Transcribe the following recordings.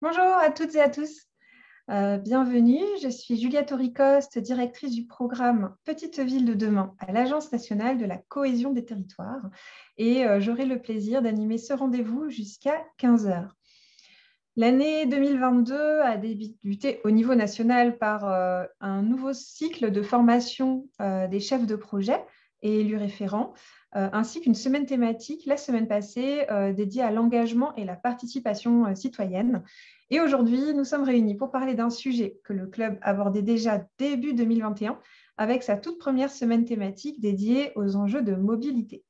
Bonjour à toutes et à tous. Bienvenue. Je suis Julia Toricoste, directrice du programme Petite Ville de demain à l'Agence nationale de la cohésion des territoires. Et j'aurai le plaisir d'animer ce rendez-vous jusqu'à 15 heures. L'année 2022 a débuté au niveau national par un nouveau cycle de formation des chefs de projet et élus référents, ainsi qu'une semaine thématique la semaine passée dédiée à l'engagement et la participation citoyenne. Et aujourd'hui, nous sommes réunis pour parler d'un sujet que le club abordait déjà début 2021 avec sa toute première semaine thématique dédiée aux enjeux de mobilité.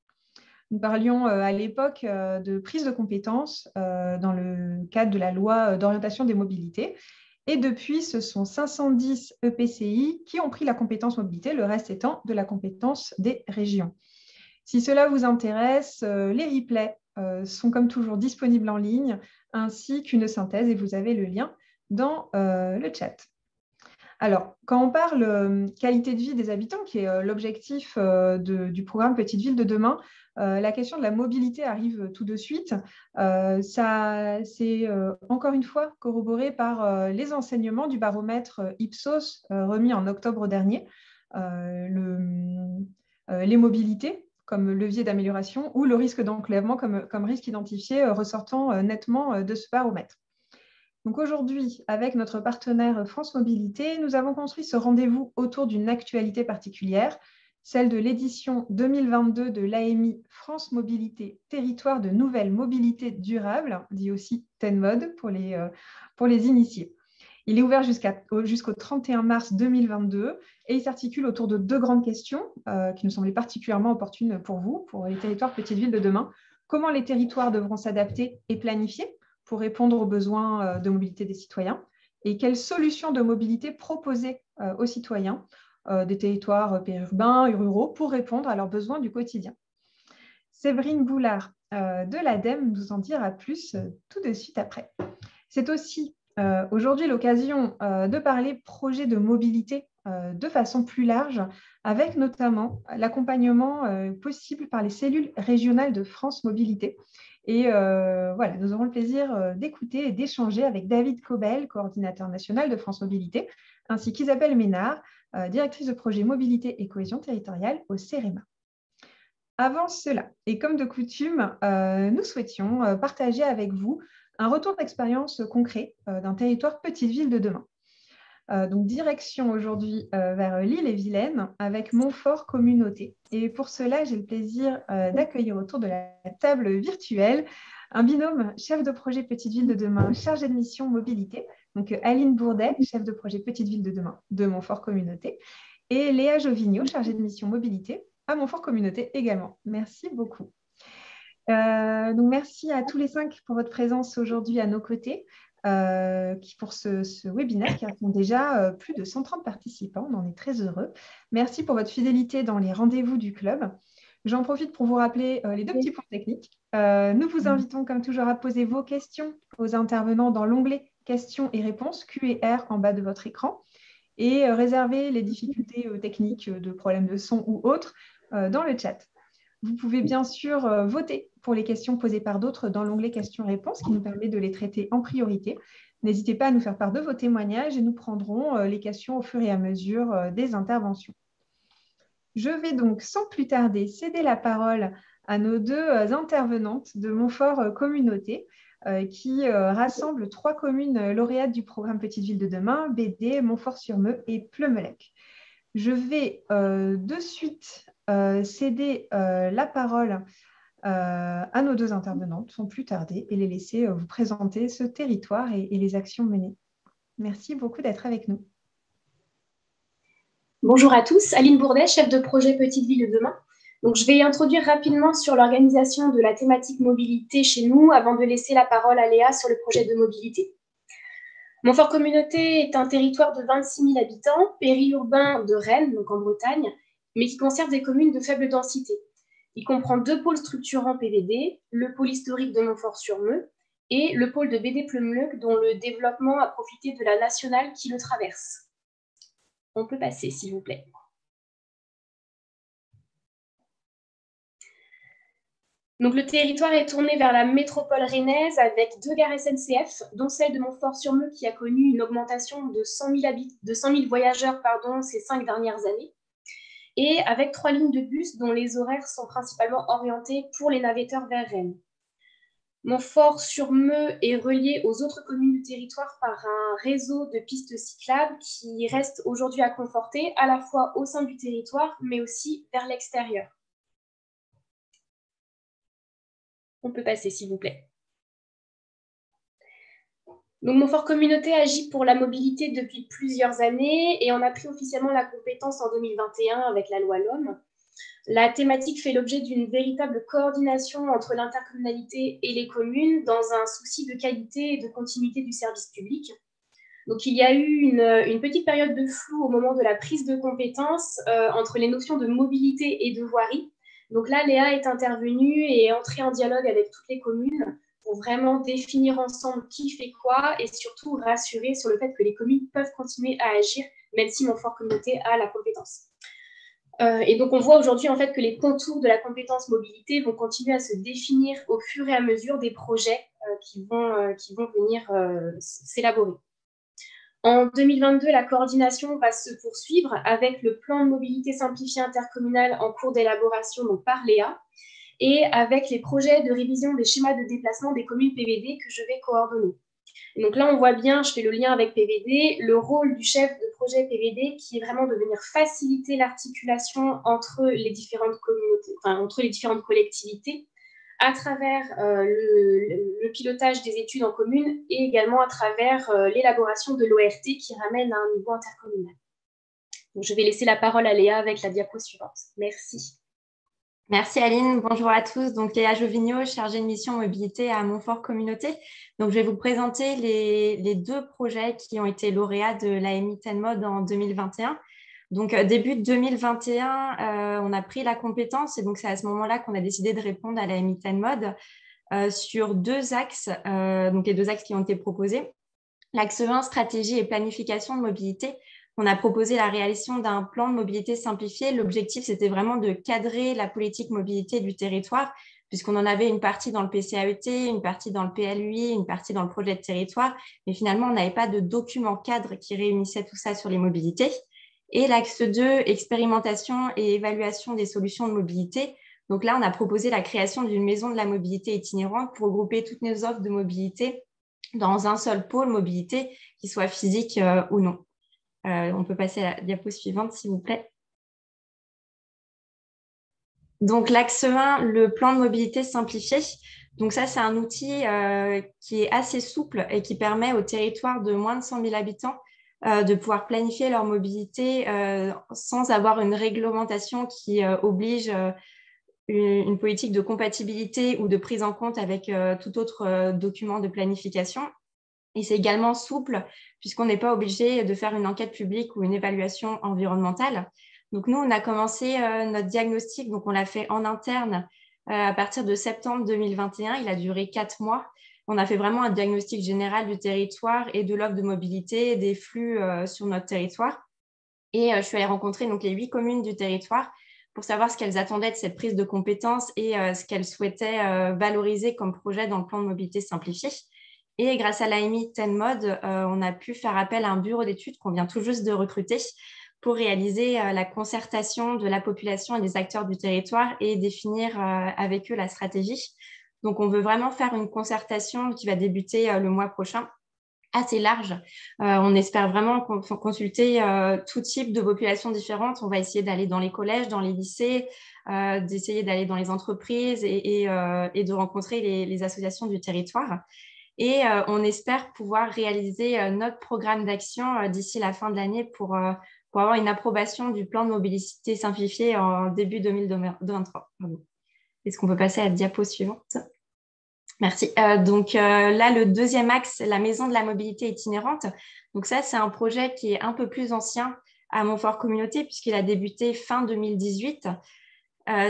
Nous parlions à l'époque de prise de compétences dans le cadre de la loi d'orientation des mobilités. Et depuis, ce sont 510 EPCI qui ont pris la compétence mobilité, le reste étant de la compétence des régions. Si cela vous intéresse, les replays sont comme toujours disponibles en ligne, ainsi qu'une synthèse, et vous avez le lien dans le chat. Alors, quand on parle qualité de vie des habitants, qui est l'objectif du programme Petite Ville de demain, la question de la mobilité arrive tout de suite. Ça, c'est encore une fois corroboré par les enseignements du baromètre Ipsos remis en octobre dernier. Les mobilités comme levier d'amélioration ou le risque d'enclavement comme risque identifié ressortant nettement de ce baromètre. Donc aujourd'hui, avec notre partenaire France Mobilité, nous avons construit ce rendez-vous autour d'une actualité particulière, celle de l'édition 2022 de l'AMI France Mobilité, territoire de nouvelle mobilité durable, dit aussi TENMOD pour les initiés. Il est ouvert jusqu'au 31 mars 2022 et il s'articule autour de deux grandes questions qui nous semblaient particulièrement opportunes pour vous, pour les territoires petites villes de demain. Comment les territoires devront s'adapter et planifier pour répondre aux besoins de mobilité des citoyens et quelles solutions de mobilité proposer aux citoyens des territoires périurbains et ruraux pour répondre à leurs besoins du quotidien. Séverine Boulard de l'ADEME nous en dira plus tout de suite après. C'est aussi aujourd'hui l'occasion de parler projet de mobilité de façon plus large, avec notamment l'accompagnement possible par les cellules régionales de France Mobilité. Et voilà, nous aurons le plaisir d'écouter et d'échanger avec David Cobel, coordinateur national de France Mobilité, ainsi qu'Isabelle Ménard, directrice de projet mobilité et cohésion territoriale au CEREMA. Avant cela, et comme de coutume, nous souhaitions partager avec vous un retour d'expérience concret d'un territoire petite ville de demain. Donc, direction aujourd'hui vers l'Ille-et-Vilaine avec Montfort Communauté. Et pour cela, j'ai le plaisir d'accueillir autour de la table virtuelle un binôme chef de projet Petite Ville de demain, chargé de mission mobilité. Donc, Aline Bourdet, chef de projet Petite Ville de demain de Montfort Communauté. Et Léa Jovigno, chargée de mission mobilité à Montfort Communauté également. Merci beaucoup. Donc merci à tous les 5 pour votre présence aujourd'hui à nos côtés pour ce webinaire qui raconte déjà plus de 130 participants. On en est très heureux. Merci pour votre fidélité dans les rendez-vous du club. J'en profite pour vous rappeler les deux petits points techniques. Nous vous invitons comme toujours à poser vos questions aux intervenants dans l'onglet questions et réponses Q&R en bas de votre écran et réserver les difficultés techniques de problèmes de son ou autres dans le chat. Vous pouvez bien sûr voter pour les questions posées par d'autres dans l'onglet questions-réponses qui nous permet de les traiter en priorité. N'hésitez pas à nous faire part de vos témoignages et nous prendrons les questions au fur et à mesure des interventions. Je vais donc sans plus tarder céder la parole à nos deux intervenantes de Montfort Communauté qui rassemblent 3 communes lauréates du programme Petite Ville de demain, Bédé, Montfort-sur-Meux et Pleumelec. Je vais de suite céder la parole à nos deux intervenantes, sans plus tarder, et les laisser vous présenter ce territoire et les actions menées. Merci beaucoup d'être avec nous. Bonjour à tous, Aline Bourdet, chef de projet Petite Ville de demain. Donc, je vais introduire rapidement sur l'organisation de la thématique mobilité chez nous avant de laisser la parole à Léa sur le projet de mobilité. Montfort Communauté est un territoire de 26 000 habitants, périurbain de Rennes, donc en Bretagne, mais qui conserve des communes de faible densité. Il comprend 2 pôles structurants PVD, le pôle historique de Montfort-sur-Meux et le pôle de Bédé-Pleumeleuc, dont le développement a profité de la nationale qui le traverse. On peut passer, s'il vous plaît. Donc, le territoire est tourné vers la métropole rennaise avec 2 gares SNCF, dont celle de Montfort-sur-Meux qui a connu une augmentation de 100 000 voyageurs ces 5 dernières années, et avec 3 lignes de bus dont les horaires sont principalement orientés pour les navetteurs vers Rennes. Montfort-sur-Meux est relié aux autres communes du territoire par un réseau de pistes cyclables qui reste aujourd'hui à conforter à la fois au sein du territoire, mais aussi vers l'extérieur. On peut passer, s'il vous plaît. Donc, Montfort Communauté agit pour la mobilité depuis plusieurs années et on a pris officiellement la compétence en 2021 avec la loi LOM. La thématique fait l'objet d'une véritable coordination entre l'intercommunalité et les communes dans un souci de qualité et de continuité du service public. Donc, il y a eu une petite période de flou au moment de la prise de compétence entre les notions de mobilité et de voirie. Donc là, Léa est intervenue et est entrée en dialogue avec toutes les communes pour vraiment définir ensemble qui fait quoi et surtout rassurer sur le fait que les communes peuvent continuer à agir, même si Montfort Communauté a la compétence. Et donc, on voit aujourd'hui en fait que les contours de la compétence mobilité vont continuer à se définir au fur et à mesure des projets qui vont venir s'élaborer. En 2022, la coordination va se poursuivre avec le plan de mobilité simplifiée intercommunale en cours d'élaboration par Léa et avec les projets de révision des schémas de déplacement des communes PVD que je vais coordonner. Et donc là, on voit bien, je fais le lien avec PVD, le rôle du chef de projet PVD qui est vraiment de venir faciliter l'articulation entre les différentes communautés, entre les différentes collectivités à travers le pilotage des études en commune et également à travers l'élaboration de l'ORT qui ramène à un niveau intercommunal. Donc, je vais laisser la parole à Léa avec la diapo suivante. Merci. Merci Aline, bonjour à tous. Donc Léa Jovignot, chargée de mission mobilité à Montfort Communauté. Donc je vais vous présenter les 2 projets qui ont été lauréats de l'AMI TenMod en 2021. Donc début 2021, on a pris la compétence et donc c'est à ce moment-là qu'on a décidé de répondre à l'AMI TenMod sur 2 axes, donc les 2 axes qui ont été proposés. L'axe 1, stratégie et planification de mobilité. On a proposé la réalisation d'un plan de mobilité simplifié. L'objectif, c'était vraiment de cadrer la politique mobilité du territoire, puisqu'on en avait une partie dans le PCAET, une partie dans le PLUI, une partie dans le projet de territoire. Mais finalement, on n'avait pas de document cadre qui réunissait tout ça sur les mobilités. Et l'axe 2, expérimentation et évaluation des solutions de mobilité. Donc là, on a proposé la création d'une maison de la mobilité itinérante pour regrouper toutes nos offres de mobilité dans un seul pôle mobilité, qui soit physique ou non. On peut passer à la diapo suivante, s'il vous plaît. Donc, l'axe 1, le plan de mobilité simplifié. Donc, ça, c'est un outil qui est assez souple et qui permet aux territoires de moins de 100 000 habitants de pouvoir planifier leur mobilité sans avoir une réglementation qui oblige une politique de compatibilité ou de prise en compte avec tout autre document de planification. Et c'est également souple puisqu'on n'est pas obligé de faire une enquête publique ou une évaluation environnementale. Donc, nous, on a commencé notre diagnostic, donc on l'a fait en interne à partir de septembre 2021. Il a duré 4 mois. On a fait vraiment un diagnostic général du territoire et de l'offre de mobilité, des flux sur notre territoire. Et je suis allée rencontrer donc, les 8 communes du territoire pour savoir ce qu'elles attendaient de cette prise de compétences et ce qu'elles souhaitaient valoriser comme projet dans le plan de mobilité simplifié. Et grâce à l'AMI TenMod, on a pu faire appel à un bureau d'études qu'on vient tout juste de recruter pour réaliser la concertation de la population et des acteurs du territoire et définir avec eux la stratégie. Donc, on veut vraiment faire une concertation qui va débuter le mois prochain, assez large. On espère vraiment consulter tout type de populations différentes. On va essayer d'aller dans les collèges, dans les lycées, d'essayer d'aller dans les entreprises et de rencontrer les associations du territoire. Et on espère pouvoir réaliser notre programme d'action d'ici la fin de l'année pour avoir une approbation du plan de mobilité simplifié en début 2023. Est-ce qu'on peut passer à la diapo suivante ? Merci. Donc là, le 2e axe, la maison de la mobilité itinérante. Donc ça, c'est un projet qui est un peu plus ancien à Montfort Communauté puisqu'il a débuté fin 2018.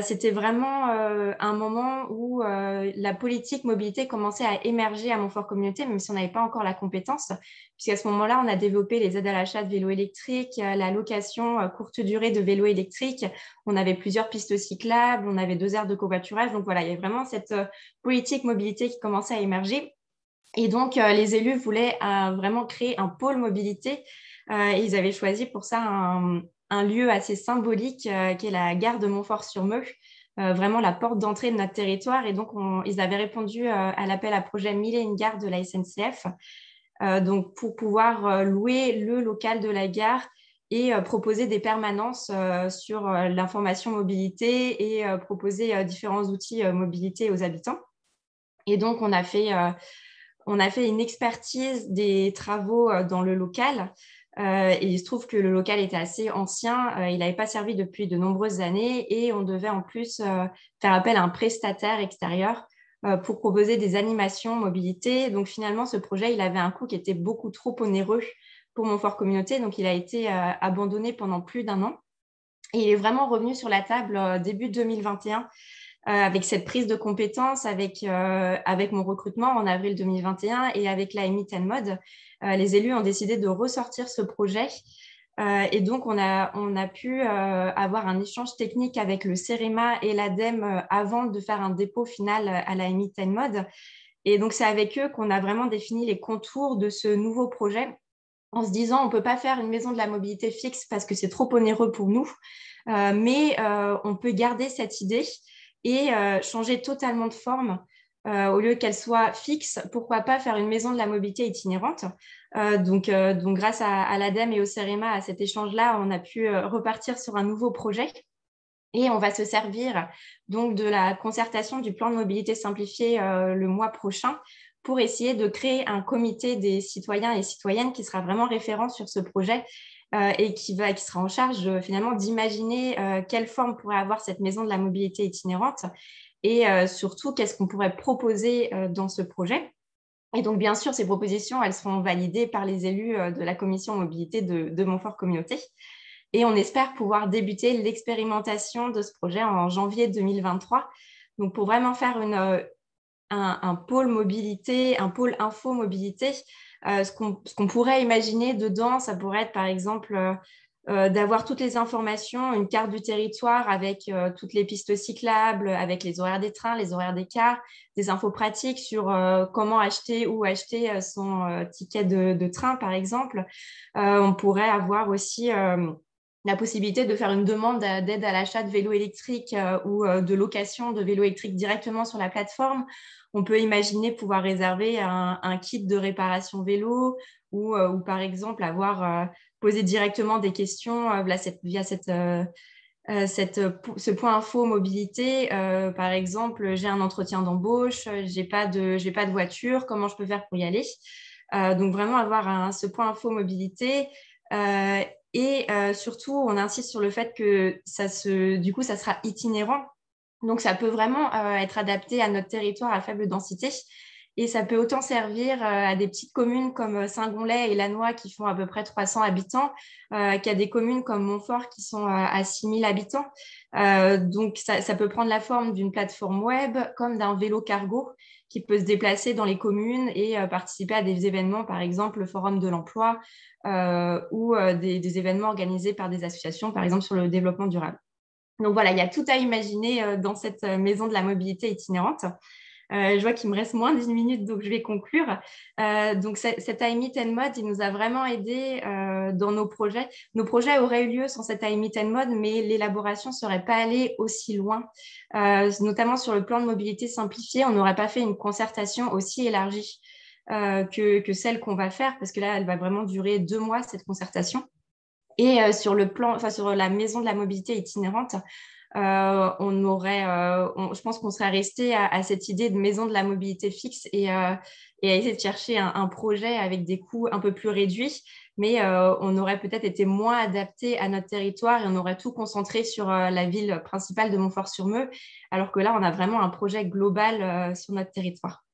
C'était vraiment un moment où la politique mobilité commençait à émerger à Montfort Communauté, même si on n'avait pas encore la compétence, puisqu'à ce moment-là, on a développé les aides à l'achat de vélos électriques, la location courte durée de vélos électriques, on avait plusieurs pistes cyclables, on avait 2 aires de covoiturage, donc voilà, il y avait vraiment cette politique mobilité qui commençait à émerger. Et donc, les élus voulaient vraiment créer un pôle mobilité et ils avaient choisi pour ça un lieu assez symbolique qui est la gare de Montfort-sur-Meux, vraiment la porte d'entrée de notre territoire. Et donc, ils avaient répondu à l'appel à projet 1001 gares de la SNCF, donc pour pouvoir louer le local de la gare et proposer des permanences sur l'information mobilité et proposer différents outils mobilité aux habitants. Et donc, on a fait une expertise des travaux dans le local. Et il se trouve que le local était assez ancien. Il n'avait pas servi depuis de nombreuses années et on devait en plus faire appel à un prestataire extérieur pour proposer des animations mobilité. Donc finalement, ce projet, il avait un coût qui était beaucoup trop onéreux pour Montfort Communauté. Donc il a été abandonné pendant plus d'1 an. Et il est vraiment revenu sur la table début 2021 avec cette prise de compétences, avec mon recrutement en avril 2021 et avec la Meet and Mod, les élus ont décidé de ressortir ce projet. Et donc, on a pu avoir un échange technique avec le CEREMA et l'ADEME avant de faire un dépôt final à la Meet and Mod. Et donc, c'est avec eux qu'on a vraiment défini les contours de ce nouveau projet en se disant on ne peut pas faire une maison de la mobilité fixe parce que c'est trop onéreux pour nous, mais on peut garder cette idée et changer totalement de forme. Au lieu qu'elle soit fixe, pourquoi pas faire une maison de la mobilité itinérante. Donc, grâce à l'ADEME et au CEREMA, à cet échange-là, on a pu repartir sur un nouveau projet. Et on va se servir donc de la concertation du plan de mobilité simplifié le mois prochain pour essayer de créer un comité des citoyens et citoyennes qui sera vraiment référent sur ce projet et qui sera en charge finalement d'imaginer quelle forme pourrait avoir cette maison de la mobilité itinérante et surtout qu'est-ce qu'on pourrait proposer dans ce projet. Et donc, bien sûr, ces propositions, elles seront validées par les élus de la commission mobilité de Montfort Communauté. Et on espère pouvoir débuter l'expérimentation de ce projet en janvier 2023. Donc, pour vraiment faire un pôle mobilité, un pôle info mobilité, ce qu'on pourrait imaginer dedans, ça pourrait être par exemple d'avoir toutes les informations, une carte du territoire avec toutes les pistes cyclables, avec les horaires des trains, les horaires des cars, des infos pratiques sur comment acheter, où acheter son ticket de train, par exemple. On pourrait avoir aussi la possibilité de faire une demande d'aide à l'achat de vélos électriques ou de location de vélos électriques directement sur la plateforme. On peut imaginer pouvoir réserver un kit de réparation vélo ou par exemple poser directement des questions via ce point info mobilité. Par exemple, j'ai un entretien d'embauche, j'ai pas de voiture, comment je peux faire pour y aller? Donc vraiment avoir ce point info mobilité. Et surtout, on insiste sur le fait que du coup, ça sera itinérant. Donc, ça peut vraiment être adapté à notre territoire à faible densité. Et ça peut autant servir à des petites communes comme Saint-Gonlay et Lannoy qui font à peu près 300 habitants qu'à des communes comme Montfort qui sont à 6000 habitants. Donc, ça peut prendre la forme d'une plateforme web comme d'un vélo cargo qui peut se déplacer dans les communes et participer à des événements, par exemple le Forum de l'emploi ou des événements organisés par des associations, par exemple sur le développement durable. Donc voilà, il y a tout à imaginer dans cette maison de la mobilité itinérante. Je vois qu'il me reste moins d'1 minute, donc je vais conclure. Donc cet Meet and Mod, il nous a vraiment aidés dans nos projets. Nos projets auraient eu lieu sans cet Meet and Mod, mais l'élaboration ne serait pas allée aussi loin. Notamment sur le plan de mobilité simplifié, on n'aurait pas fait une concertation aussi élargie que celle qu'on va faire, parce que là, elle va vraiment durer 2 mois, cette concertation. Et sur la maison de la mobilité itinérante, je pense qu'on serait resté à cette idée de maison de la mobilité fixe et à essayer de chercher un projet avec des coûts un peu plus réduits, mais on aurait peut-être été moins adapté à notre territoire et on aurait tout concentré sur la ville principale de Montfort-sur-Meux, alors que là, on a vraiment un projet global sur notre territoire.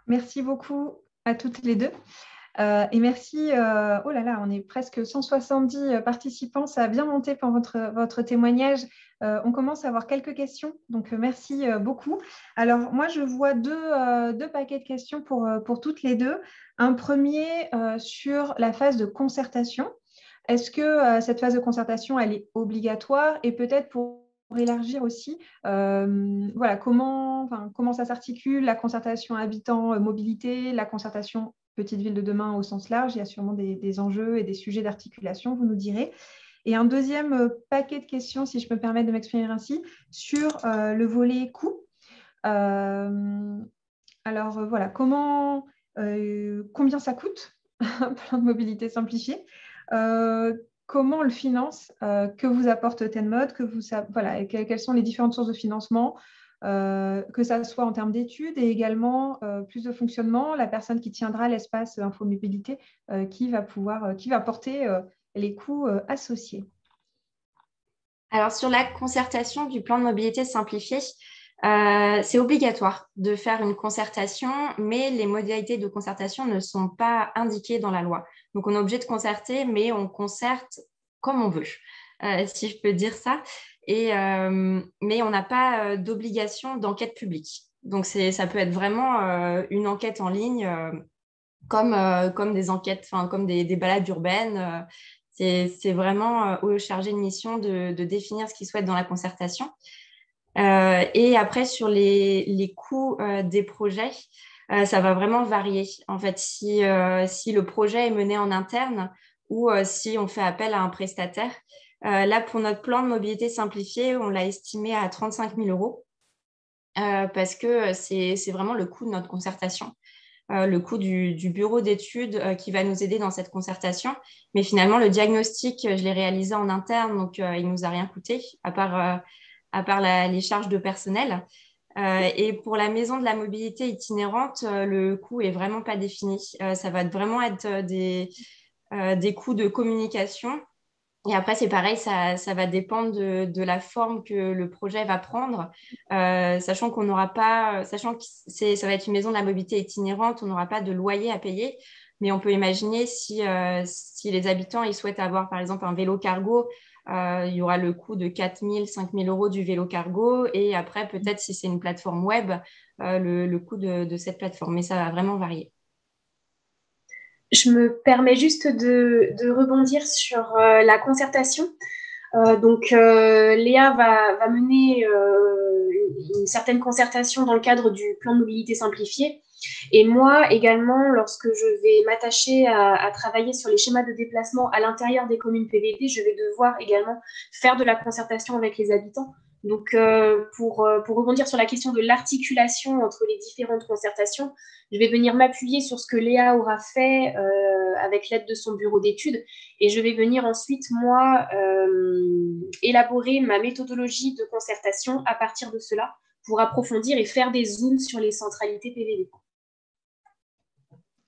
Merci beaucoup à toutes les deux. Et merci, oh là là, on est presque 170 participants, ça a bien monté pour votre témoignage. On commence à avoir quelques questions, donc merci beaucoup. Alors moi, je vois deux paquets de questions pour toutes les deux. Un premier sur la phase de concertation. Est-ce que cette phase de concertation, elle est obligatoire? Et peut-être pour élargir aussi, voilà, comment ça s'articule, la concertation habitant-mobilité, la concertation petite ville de demain au sens large. Il y a sûrement des enjeux et des sujets d'articulation, vous nous direz. Et un deuxième paquet de questions, si je me permets de m'exprimer ainsi, sur le volet coût. Alors voilà, combien ça coûte un plan de mobilité simplifié? Comment on le finance? Que vous apporte TenMod? Voilà, quelles sont les différentes sources de financement? Que ça soit en termes d'études et également plus de fonctionnement, la personne qui tiendra l'espace infomobilité qui va porter les coûts associés. Alors, sur la concertation du plan de mobilité simplifié, c'est obligatoire de faire une concertation, mais les modalités de concertation ne sont pas indiquées dans la loi. Donc, on est obligé de concerter, mais on concerte comme on veut, si je peux dire ça. Mais on n'a pas d'obligation d'enquête publique. Donc, ça peut être vraiment une enquête en ligne, comme des enquêtes, comme des balades urbaines. C'est vraiment au chargé de mission de définir ce qu'il souhaite dans la concertation. Et après, sur les coûts des projets, ça va vraiment varier. En fait, si le projet est mené en interne ou si on fait appel à un prestataire. Là, pour notre plan de mobilité simplifié, on l'a estimé à 35 000 euros parce que c'est vraiment le coût de notre concertation. Le coût du bureau d'études qui va nous aider dans cette concertation. Mais finalement, le diagnostic, je l'ai réalisé en interne, donc il ne nous a rien coûté, à part les charges de personnel. Et pour la maison de la mobilité itinérante, le coût est vraiment pas défini. Ça va vraiment être des coûts de communication. Et après, c'est pareil, ça va dépendre de la forme que le projet va prendre, sachant qu'on n'aura pas, sachant que ça va être une maison de la mobilité itinérante, on n'aura pas de loyer à payer. Mais on peut imaginer si les habitants ils souhaitent avoir, par exemple, un vélo cargo, il y aura le coût de 4 000, 5 000 euros du vélo cargo. Et après, peut-être si c'est une plateforme web, le coût de cette plateforme. Mais ça va vraiment varier. Je me permets juste de rebondir sur la concertation. Léa va mener une certaine concertation dans le cadre du plan de mobilité simplifié. Et moi également, lorsque je vais m'attacher à travailler sur les schémas de déplacement à l'intérieur des communes PVT, je vais devoir également faire de la concertation avec les habitants. Donc, pour rebondir sur la question de l'articulation entre les différentes concertations, je vais venir m'appuyer sur ce que Léa aura fait avec l'aide de son bureau d'études et je vais venir ensuite, moi, élaborer ma méthodologie de concertation à partir de cela pour approfondir et faire des zooms sur les centralités PVD.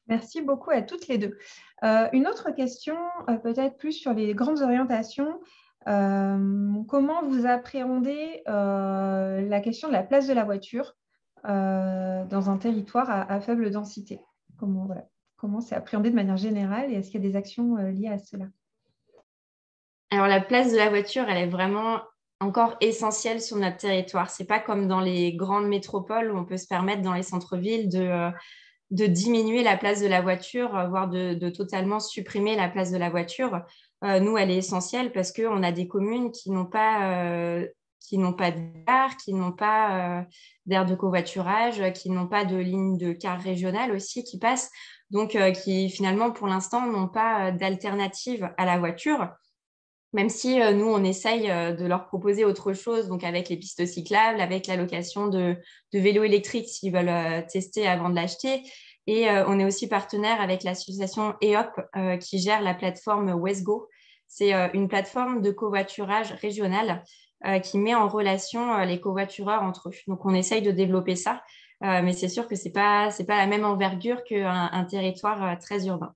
Merci beaucoup à toutes les deux. Une autre question, peut-être plus sur les grandes orientations. Comment vous appréhendez la question de la place de la voiture dans un territoire à faible densité? Comment c'est appréhendé de manière générale et est-ce qu'il y a des actions liées à cela? Alors, la place de la voiture, elle est vraiment encore essentielle sur notre territoire. Ce n'est pas comme dans les grandes métropoles où on peut se permettre dans les centres-villes de diminuer la place de la voiture, voire de totalement supprimer la place de la voiture. Nous, elle est essentielle parce qu'on a des communes qui n'ont pas de gare, qui n'ont pas d'aire de covoiturage, qui n'ont pas de ligne de car régionale aussi qui passe, donc qui finalement, pour l'instant, n'ont pas d'alternative à la voiture. Même si nous, on essaye de leur proposer autre chose, donc avec les pistes cyclables, avec la location de vélos électriques s'ils veulent tester avant de l'acheter. Et on est aussi partenaire avec l'association EOP qui gère la plateforme Westgo. C'est une plateforme de covoiturage régional qui met en relation les covoitureurs entre eux. Donc, on essaye de développer ça, mais c'est sûr que ce n'est pas la même envergure qu'un territoire très urbain.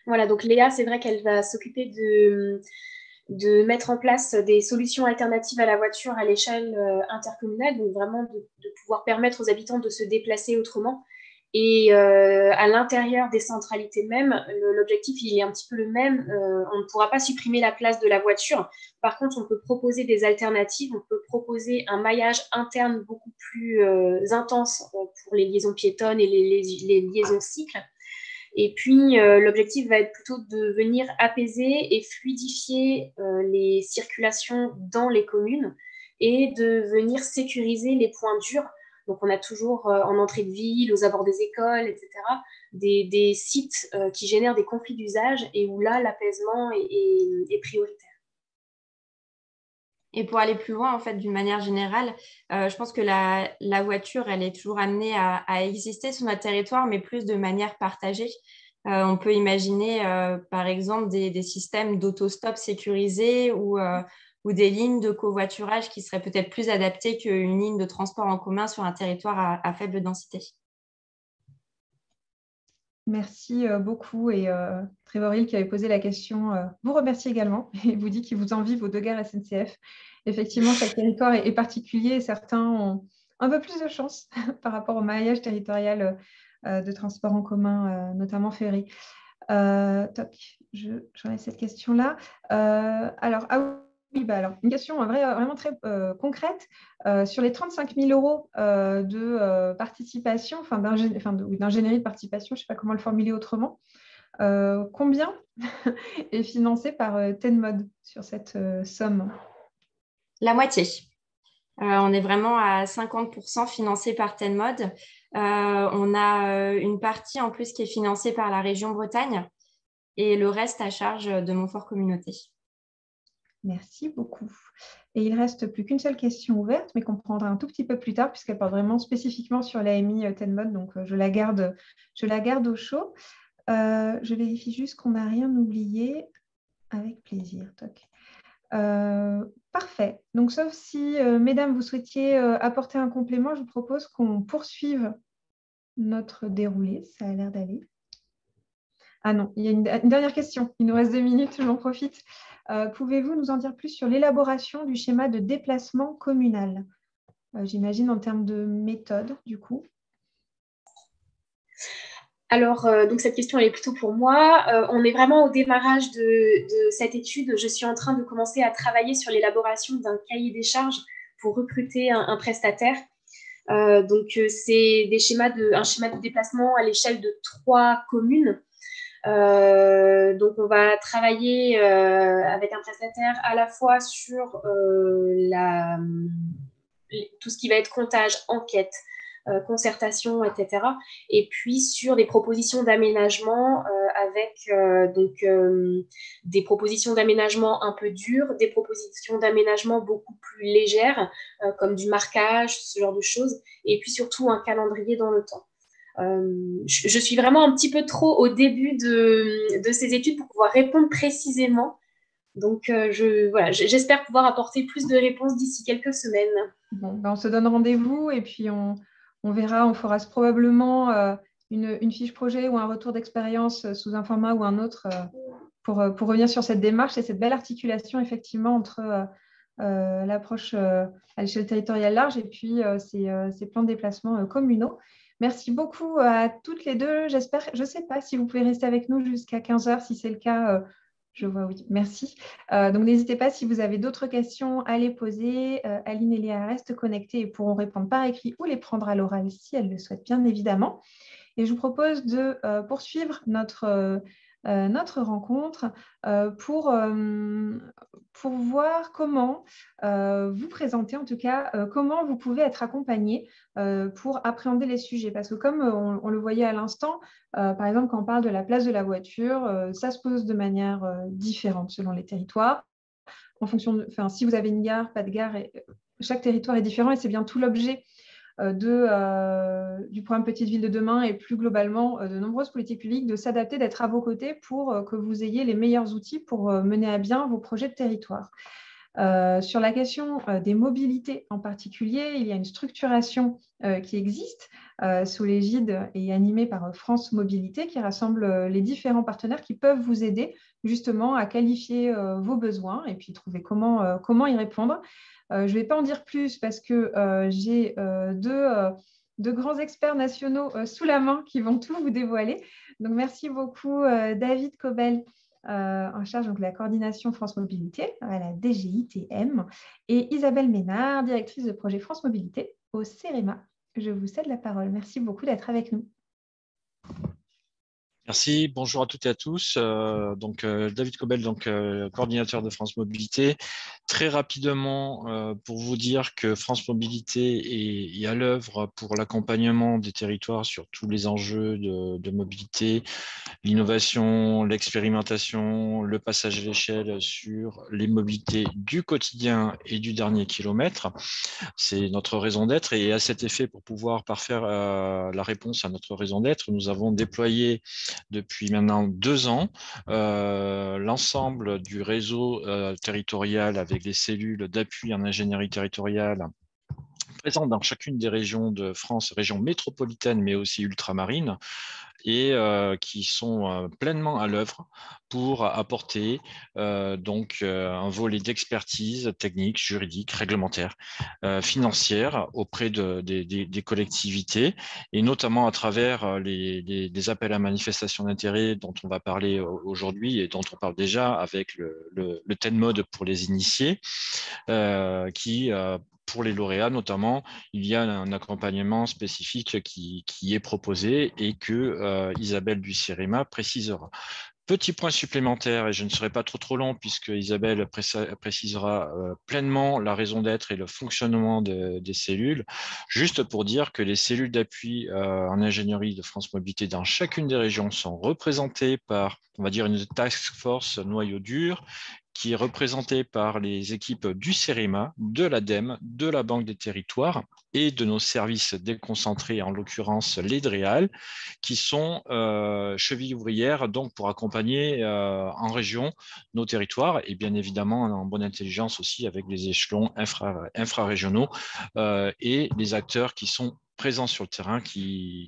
Voilà, donc Léa, c'est vrai qu'elle va s'occuper de mettre en place des solutions alternatives à la voiture à l'échelle intercommunale, donc vraiment de pouvoir permettre aux habitants de se déplacer autrement. Et à l'intérieur des centralités même, l'objectif il est un petit peu le même. On ne pourra pas supprimer la place de la voiture. Par contre, on peut proposer des alternatives. On peut proposer un maillage interne beaucoup plus intense pour les liaisons piétonnes et les liaisons cycles. Et puis, l'objectif va être plutôt de venir apaiser et fluidifier les circulations dans les communes et de venir sécuriser les points durs. Donc, on a toujours en entrée de ville, aux abords des écoles, etc., des sites qui génèrent des conflits d'usage et où là, l'apaisement est prioritaire. Et pour aller plus loin, en fait, d'une manière générale, je pense que la voiture, elle est toujours amenée à exister sur notre territoire, mais plus de manière partagée. On peut imaginer, par exemple, des systèmes d'autostop sécurisés ou des lignes de covoiturage qui seraient peut-être plus adaptées qu'une ligne de transport en commun sur un territoire à faible densité. Merci beaucoup. Et Trevor Hill, qui avait posé la question, vous remercie également et vous dit qu'il vous envie vos 2 gares SNCF. Effectivement, chaque territoire est particulier et certains ont un peu plus de chance par rapport au maillage territorial de transport en commun, notamment ferré. Toc, j'en ai cette question-là. Alors, alors, une question vraiment très concrète. Sur les 35 000 € de participation, d'ingénierie de participation, je ne sais pas comment le formuler autrement, combien est financé par TenMod sur cette somme? La moitié. On est vraiment à 50% financé par TenMod. On a une partie en plus qui est financée par la région Bretagne et le reste à charge de Montfort Communauté. Merci beaucoup. Et il ne reste plus qu'une seule question ouverte, mais qu'on prendra un tout petit peu plus tard, puisqu'elle porte vraiment spécifiquement sur l'AMI TenMod, donc je la garde au chaud. Je vérifie juste qu'on n'a rien oublié. Avec plaisir. Toc. Parfait. Donc, sauf si, mesdames, vous souhaitiez apporter un complément, je vous propose qu'on poursuive notre déroulé. Ça a l'air d'aller. Ah non, il y a une dernière question. Il nous reste 2 minutes, j'en profite. Pouvez-vous nous en dire plus sur l'élaboration du schéma de déplacement communal? J'imagine en termes de méthode, du coup. Alors, donc cette question, elle est plutôt pour moi. On est vraiment au démarrage de cette étude. Je suis en train de commencer à travailler sur l'élaboration d'un cahier des charges pour recruter un prestataire. Donc, c'est un schéma de déplacement à l'échelle de 3 communes. Donc, on va travailler avec un prestataire à la fois sur tout ce qui va être comptage, enquête, concertation, etc. Et puis sur des propositions d'aménagement avec des propositions d'aménagement un peu dures, des propositions d'aménagement beaucoup plus légères, comme du marquage, ce genre de choses, et puis surtout un calendrier dans le temps. Je suis vraiment un petit peu trop au début de ces études pour pouvoir répondre précisément. Donc, j'espère pouvoir apporter plus de réponses d'ici quelques semaines. Bon, on se donne rendez-vous et puis on verra, on fera probablement une fiche projet ou un retour d'expérience sous un format ou un autre pour revenir sur cette démarche et cette belle articulation effectivement entre l'approche à l'échelle territoriale large et puis ces plans de déplacement communaux. Merci beaucoup à toutes les deux. Je ne sais pas si vous pouvez rester avec nous jusqu'à 15h. Si c'est le cas, je vois oui. Merci. Donc, n'hésitez pas si vous avez d'autres questions à les poser. Aline et Léa restent connectées et pourront répondre par écrit ou les prendre à l'oral si elles le souhaitent, bien évidemment. Et je vous propose de poursuivre notre rencontre pour voir comment vous présenter, en tout cas, comment vous pouvez être accompagné pour appréhender les sujets. Parce que comme on le voyait à l'instant, par exemple, quand on parle de la place de la voiture, ça se pose de manière différente selon les territoires. En fonction si vous avez une gare, pas de gare, chaque territoire est différent et c'est bien tout l'objet du programme Petite Ville de demain et plus globalement de nombreuses politiques publiques de s'adapter, d'être à vos côtés pour que vous ayez les meilleurs outils pour mener à bien vos projets de territoire. Sur la question des mobilités en particulier, il y a une structuration qui existe sous l'égide et animée par France Mobilité qui rassemble les différents partenaires qui peuvent vous aider justement à qualifier vos besoins et puis trouver comment y répondre. Je ne vais pas en dire plus parce que j'ai deux de grands experts nationaux sous la main qui vont tout vous dévoiler. Donc, merci beaucoup David Cobel, en charge de la coordination France Mobilité à la DGITM, et Isabelle Ménard, directrice de projet France Mobilité au CEREMA. Je vous cède la parole. Merci beaucoup d'être avec nous. Merci, bonjour à toutes et à tous. David Cobel, coordinateur de France Mobilité. Très rapidement, pour vous dire que France Mobilité est à l'œuvre pour l'accompagnement des territoires sur tous les enjeux de mobilité, l'innovation, l'expérimentation, le passage à l'échelle sur les mobilités du quotidien et du dernier kilomètre. C'est notre raison d'être, et à cet effet, pour pouvoir parfaire la réponse à notre raison d'être, nous avons déployé depuis maintenant 2 ans l'ensemble du réseau territorial avec les cellules d'appui en ingénierie territoriale présentes dans chacune des régions de France, régions métropolitaines mais aussi ultramarines, et qui sont pleinement à l'œuvre pour apporter un volet d'expertise technique, juridique, réglementaire, financière auprès des collectivités, et notamment à travers les appels à manifestation d'intérêt dont on va parler aujourd'hui et dont on parle déjà avec le TEN-MOD pour les initiés, pour les lauréats notamment, il y a un accompagnement spécifique qui est proposé et que Isabelle du CEREMA précisera. Petit point supplémentaire, et je ne serai pas trop long puisque Isabelle précisera pleinement la raison d'être et le fonctionnement des cellules, juste pour dire que les cellules d'appui en ingénierie de France Mobilité dans chacune des régions sont représentées par, on va dire, une task force noyau dur, qui est représentée par les équipes du CEREMA, de l'ADEME, de la Banque des Territoires et de nos services déconcentrés, en l'occurrence les DREAL, qui sont chevilles ouvrières donc pour accompagner en région nos territoires, et bien évidemment en bonne intelligence aussi avec les échelons infrarégionaux et les acteurs qui sont présents sur le terrain qui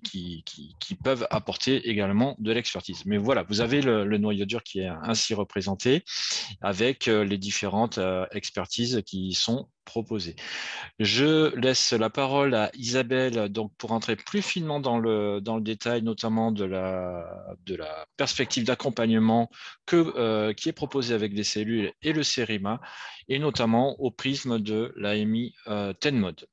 peuvent apporter également de l'expertise. Mais voilà, vous avez le noyau dur qui est ainsi représenté avec les différentes expertises qui sont proposées. Je laisse la parole à Isabelle donc, pour entrer plus finement dans le détail, notamment de la perspective d'accompagnement qui est proposée avec les cellules et le CEREMA, et notamment au prisme de l'AMI TEN-MOD.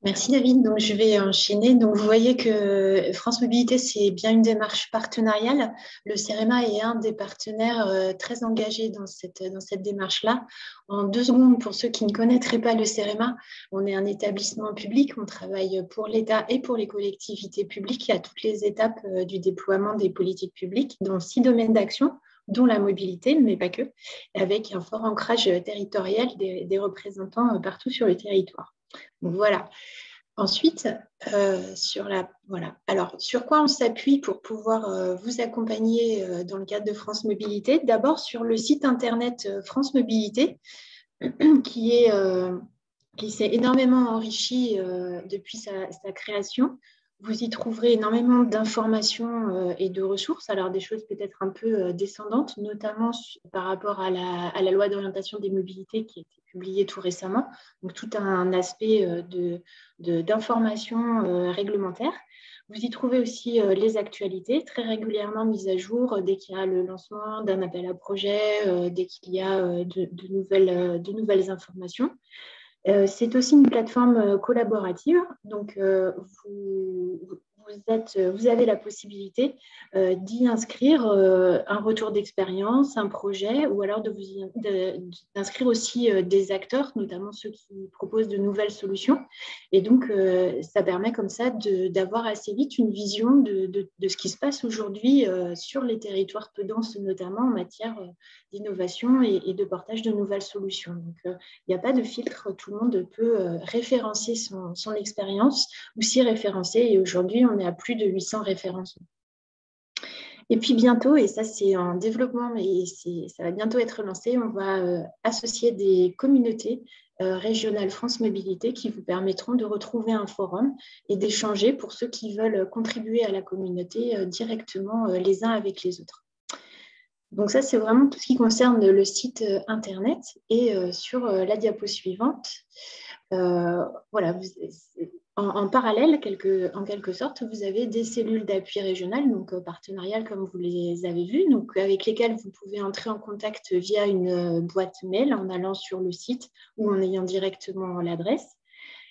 Merci David. Donc, je vais enchaîner. Donc, vous voyez que France Mobilité, c'est bien une démarche partenariale. Le CEREMA est un des partenaires très engagés dans cette démarche-là. En 2 secondes, pour ceux qui ne connaîtraient pas le CEREMA, on est un établissement public. On travaille pour l'État et pour les collectivités publiques à toutes les étapes du déploiement des politiques publiques dans 6 domaines d'action, dont la mobilité, mais pas que, avec un fort ancrage territorial des représentants partout sur le territoire. Donc, voilà. Ensuite, sur quoi on s'appuie pour pouvoir vous accompagner dans le cadre de France Mobilité? D'abord, sur le site internet France Mobilité, qui s'est énormément enrichi depuis sa création. Vous y trouverez énormément d'informations et de ressources, alors des choses peut-être un peu descendantes, notamment par rapport à la loi d'orientation des mobilités qui a été publiée tout récemment, donc tout un aspect d'information réglementaire. Vous y trouvez aussi les actualités très régulièrement mises à jour dès qu'il y a le lancement d'un appel à projet, dès qu'il y a de nouvelles informations. C'est aussi une plateforme collaborative, donc vous avez la possibilité d'y inscrire un retour d'expérience, un projet, ou alors d'inscrire aussi des acteurs, notamment ceux qui proposent de nouvelles solutions. Et donc, ça permet comme ça d'avoir assez vite une vision de ce qui se passe aujourd'hui sur les territoires peu denses, notamment en matière d'innovation et de portage de nouvelles solutions. Donc, il n'y a pas de filtre, tout le monde peut référencer son expérience ou s'y référencer. Et aujourd'hui, on est à plus de 800 références. Et puis bientôt, et ça c'est en développement, mais ça va bientôt être lancé, on va associer des communautés régionales France Mobilité qui vous permettront de retrouver un forum et d'échanger pour ceux qui veulent contribuer à la communauté directement les uns avec les autres. Donc ça, c'est vraiment tout ce qui concerne le site internet. Et sur la diapo suivante, Voilà, en parallèle, en quelque sorte, vous avez des cellules d'appui régionales, donc partenariales comme vous les avez vues, donc avec lesquelles vous pouvez entrer en contact via une boîte mail en allant sur le site ou en ayant directement l'adresse.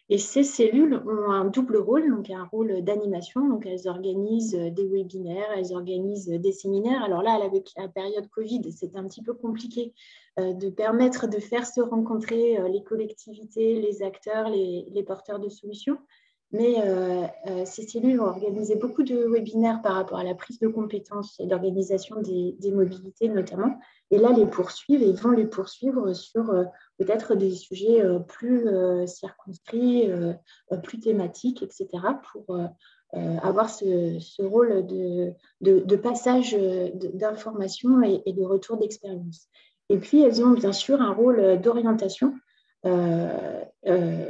Et ces cellules ont un double rôle, donc un rôle d'animation. Donc elles organisent des webinaires, elles organisent des séminaires. Alors là, avec la période Covid, c'est un petit peu compliqué de permettre de faire se rencontrer les collectivités, les acteurs, les porteurs de solutions. Mais ces cellules ont organisé beaucoup de webinaires par rapport à la prise de compétences et d'organisation des mobilités notamment. Et là, les poursuivent et vont les poursuivre sur peut-être des sujets plus circonscrits, plus thématiques, etc., pour avoir ce rôle de passage d'information et de retour d'expérience. Et puis, elles ont bien sûr un rôle d'orientation.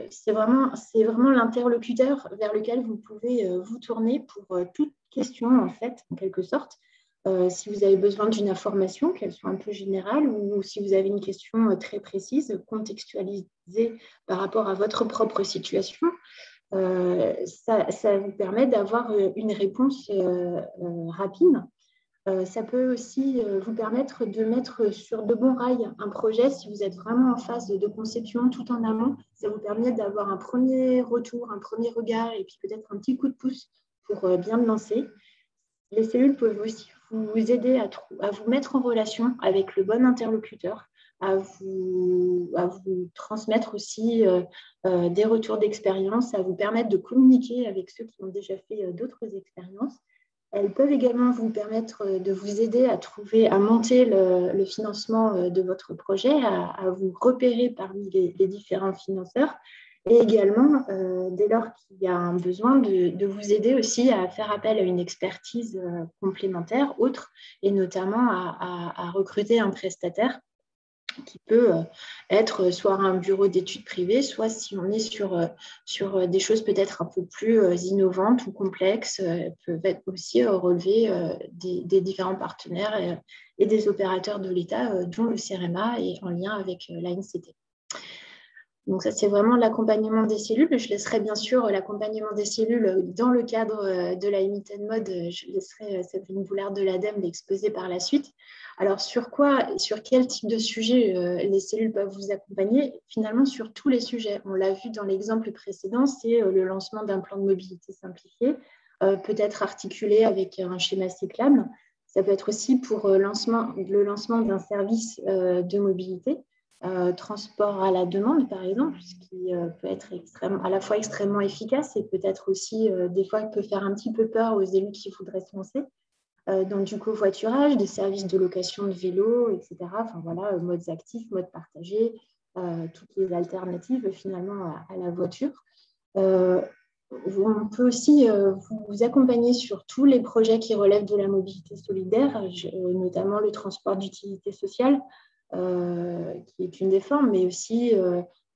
C'est vraiment l'interlocuteur vers lequel vous pouvez vous tourner pour toute question, en fait, en quelque sorte. Si vous avez besoin d'une information, qu'elle soit un peu générale, ou si vous avez une question très précise, contextualisée par rapport à votre propre situation, ça vous permet d'avoir une réponse rapide. Ça peut aussi vous permettre de mettre sur de bons rails un projet si vous êtes vraiment en phase de conception tout en amont. Ça vous permet d'avoir un premier retour, un premier regard et puis peut-être un petit coup de pouce pour bien le lancer. Les cellules peuvent aussi vous aider à vous mettre en relation avec le bon interlocuteur, à vous transmettre aussi des retours d'expérience, à vous permettre de communiquer avec ceux qui ont déjà fait d'autres expériences. Elles peuvent également vous permettre de vous aider à monter le financement de votre projet, à vous repérer parmi les différents financeurs et également, dès lors qu'il y a un besoin, de vous aider aussi à faire appel à une expertise complémentaire, autre, et notamment à recruter un prestataire qui peut être soit un bureau d'études privées, soit si on est sur des choses peut-être un peu plus innovantes ou complexes, peuvent être aussi relever des différents partenaires et des opérateurs de l'État, dont le CEREMA est en lien avec l'ANCT. Donc ça, c'est vraiment l'accompagnement des cellules. Je laisserai bien sûr l'accompagnement des cellules dans le cadre de la Limited Mode. Je laisserai Séverine Boulard de l'ADEME l'exposer par la suite. Alors sur quel type de sujet les cellules peuvent vous accompagner? Finalement, sur tous les sujets. On l'a vu dans l'exemple précédent, c'est le lancement d'un plan de mobilité simplifié, peut-être articulé avec un schéma Cyclable. Ça peut être aussi pour le lancement d'un service de mobilité. Transport à la demande, par exemple, ce qui peut être à la fois extrêmement efficace et peut-être aussi, des fois, peut faire un petit peu peur aux élus qui voudraient se lancer. Dans du covoiturage, des services de location de vélos, etc. Enfin, voilà, modes actifs, modes partagés, toutes les alternatives, finalement, à la voiture. On peut aussi vous accompagner sur tous les projets qui relèvent de la mobilité solidaire, notamment le transport d'utilité sociale, qui est une des formes, mais aussi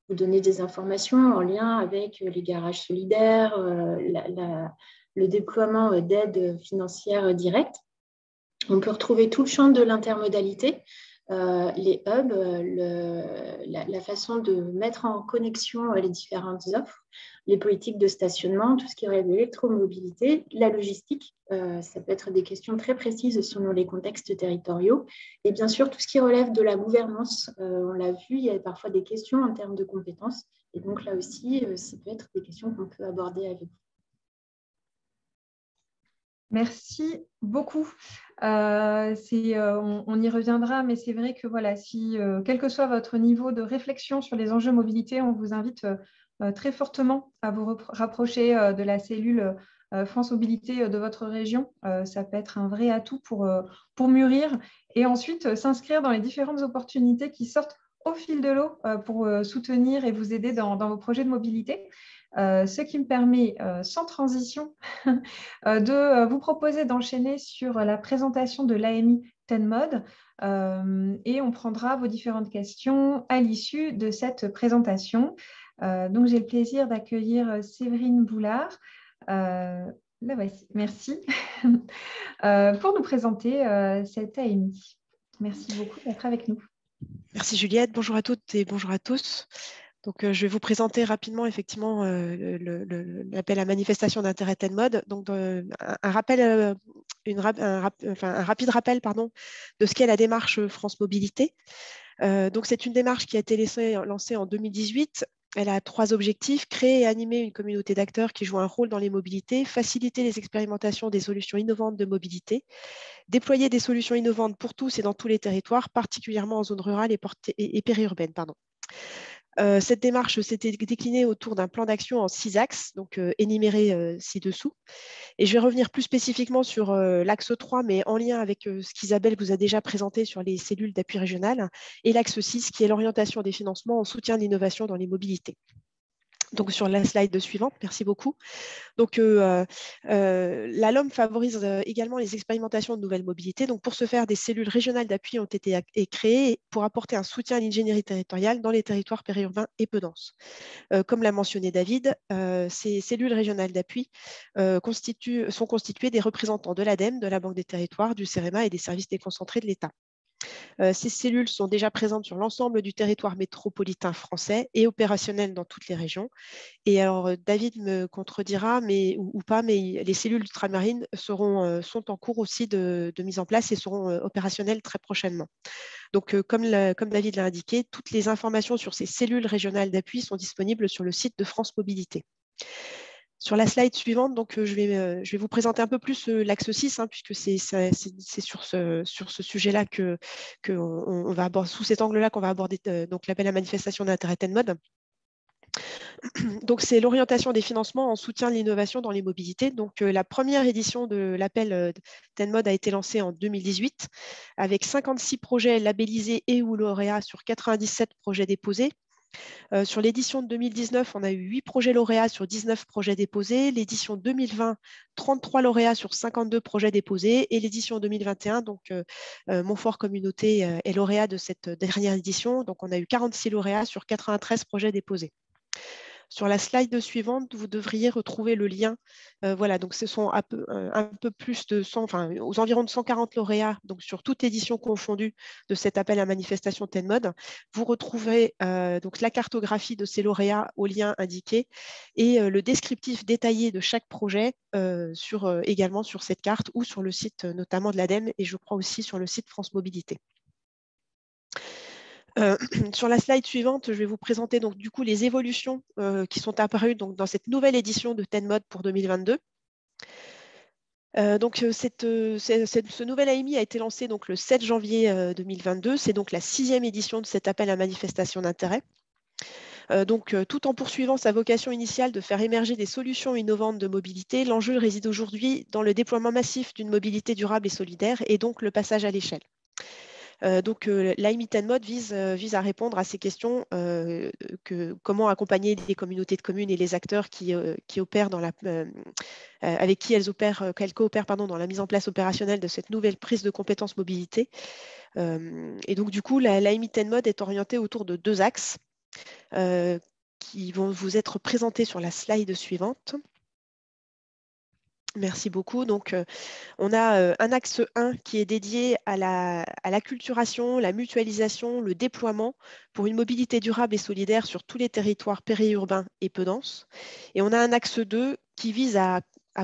vous donner des informations en lien avec les garages solidaires, le déploiement d'aides financières directes. On peut retrouver tout le champ de l'intermodalité, les hubs, la façon de mettre en connexion les différentes offres, les politiques de stationnement, tout ce qui relève de l'électromobilité, la logistique, ça peut être des questions très précises selon les contextes territoriaux, et bien sûr tout ce qui relève de la gouvernance, on l'a vu, il y a parfois des questions en termes de compétences, et donc là aussi, ça peut être des questions qu'on peut aborder avec vous. Merci beaucoup. On y reviendra, mais c'est vrai que voilà, quel que soit votre niveau de réflexion sur les enjeux mobilité, on vous invite très fortement à vous rapprocher de la cellule France Mobilité de votre région. Ça peut être un vrai atout pour mûrir et ensuite s'inscrire dans les différentes opportunités qui sortent au fil de l'eau pour soutenir et vous aider dans vos projets de mobilité. Ce qui me permet, sans transition, de vous proposer d'enchaîner sur la présentation de l'AMI TenMod et on prendra vos différentes questions à l'issue de cette présentation. Donc, j'ai le plaisir d'accueillir Séverine Boulard. Là, voici. Merci. Pour nous présenter cette AMI. Merci beaucoup d'être avec nous. Merci Juliette, bonjour à toutes et bonjour à tous. Donc, je vais vous présenter rapidement effectivement l'appel à manifestation d'intérêt TENMOD. Donc, un rapide rappel de ce qu'est la démarche France Mobilité. Donc, c'est une démarche qui a été lancée en 2018. Elle a 3 objectifs: créer et animer une communauté d'acteurs qui jouent un rôle dans les mobilités, faciliter les expérimentations des solutions innovantes de mobilité, déployer des solutions innovantes pour tous et dans tous les territoires, particulièrement en zone rurale et périurbaine. Cette démarche s'était déclinée autour d'un plan d'action en 6 axes, donc énumérés ci-dessous. Et je vais revenir plus spécifiquement sur l'axe 3, mais en lien avec ce qu'Isabelle vous a déjà présenté sur les cellules d'appui régional, et l'axe 6, qui est l'orientation des financements en soutien de l'innovation dans les mobilités. Donc, sur la slide suivante, merci beaucoup. Donc, la LOM favorise également les expérimentations de nouvelles mobilités. Donc, pour ce faire, des cellules régionales d'appui ont été créées pour apporter un soutien à l'ingénierie territoriale dans les territoires périurbains et peu denses. Comme l'a mentionné David, ces cellules régionales d'appui sont constituées des représentants de l'ADEME, de la Banque des territoires, du CEREMA et des services déconcentrés de l'État. Ces cellules sont déjà présentes sur l'ensemble du territoire métropolitain français et opérationnelles dans toutes les régions. Et alors, David me contredira ou pas, mais les cellules ultramarines sont en cours aussi de mise en place et seront opérationnelles très prochainement. Donc, comme David l'a indiqué, toutes les informations sur ces cellules régionales d'appui sont disponibles sur le site de France Mobilité. Sur la slide suivante, donc, je vais vous présenter un peu plus l'axe 6, puisque c'est sur ce sujet-là qu'on va aborder, sous cet angle-là qu'on va aborder donc l'appel à manifestation d'intérêt TENMOD. Donc, c'est l'orientation des financements en soutien de l'innovation dans les mobilités. Donc, la première édition de l'appel TENMOD a été lancée en 2018 avec 56 projets labellisés et ou lauréats sur 97 projets déposés. Sur l'édition de 2019, on a eu 8 projets lauréats sur 19 projets déposés. L'édition 2020, 33 lauréats sur 52 projets déposés. Et l'édition 2021, donc Montfort Communauté est lauréat de cette dernière édition. Donc, on a eu 46 lauréats sur 93 projets déposés. Sur la slide suivante, vous devriez retrouver le lien. Voilà, donc ce sont un peu plus de 100, enfin, aux environs de 140 lauréats, donc sur toute édition confondue de cet appel à manifestation TENMOD. Vous retrouverez donc la cartographie de ces lauréats au lien indiqué et le descriptif détaillé de chaque projet également sur cette carte ou sur le site notamment de l'ADEME et je crois aussi sur le site France Mobilité. Sur la slide suivante, je vais vous présenter donc du coup les évolutions qui sont apparues donc, dans cette nouvelle édition de TENMOD pour 2022. Ce nouvel AMI a été lancé donc, le 7 janvier 2022. C'est donc la 6e édition de cet appel à manifestation d'intérêt. Tout en poursuivant sa vocation initiale de faire émerger des solutions innovantes de mobilité, l'enjeu réside aujourd'hui dans le déploiement massif d'une mobilité durable et solidaire et donc le passage à l'échelle. L'AMI TENMOD vise à répondre à ces questions, comment accompagner les communautés de communes et les acteurs qui opèrent avec qui qu'elles coopèrent dans la mise en place opérationnelle de cette nouvelle prise de compétences mobilité. Et donc du coup, l'AMI TENMOD est orientée autour de 2 axes qui vont vous être présentés sur la slide suivante. Merci beaucoup. Donc, on a un axe 1 qui est dédié à l'acculturation, la mutualisation, le déploiement pour une mobilité durable et solidaire sur tous les territoires périurbains et peu denses. Et on a un axe 2 qui vise à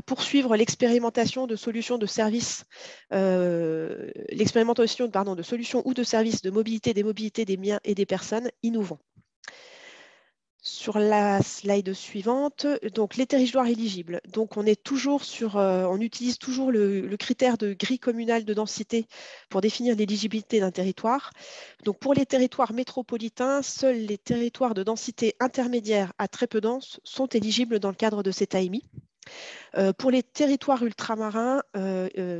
poursuivre l'expérimentation de solutions de services, de solutions ou de services de mobilité, des mobilités, des biens et des personnes innovants. Sur la slide suivante, donc les territoires éligibles. Donc on utilise toujours le critère de grille communale de densité pour définir l'éligibilité d'un territoire. Donc pour les territoires métropolitains, seuls les territoires de densité intermédiaire à très peu dense sont éligibles dans le cadre de cet AMI. Pour les territoires ultramarins,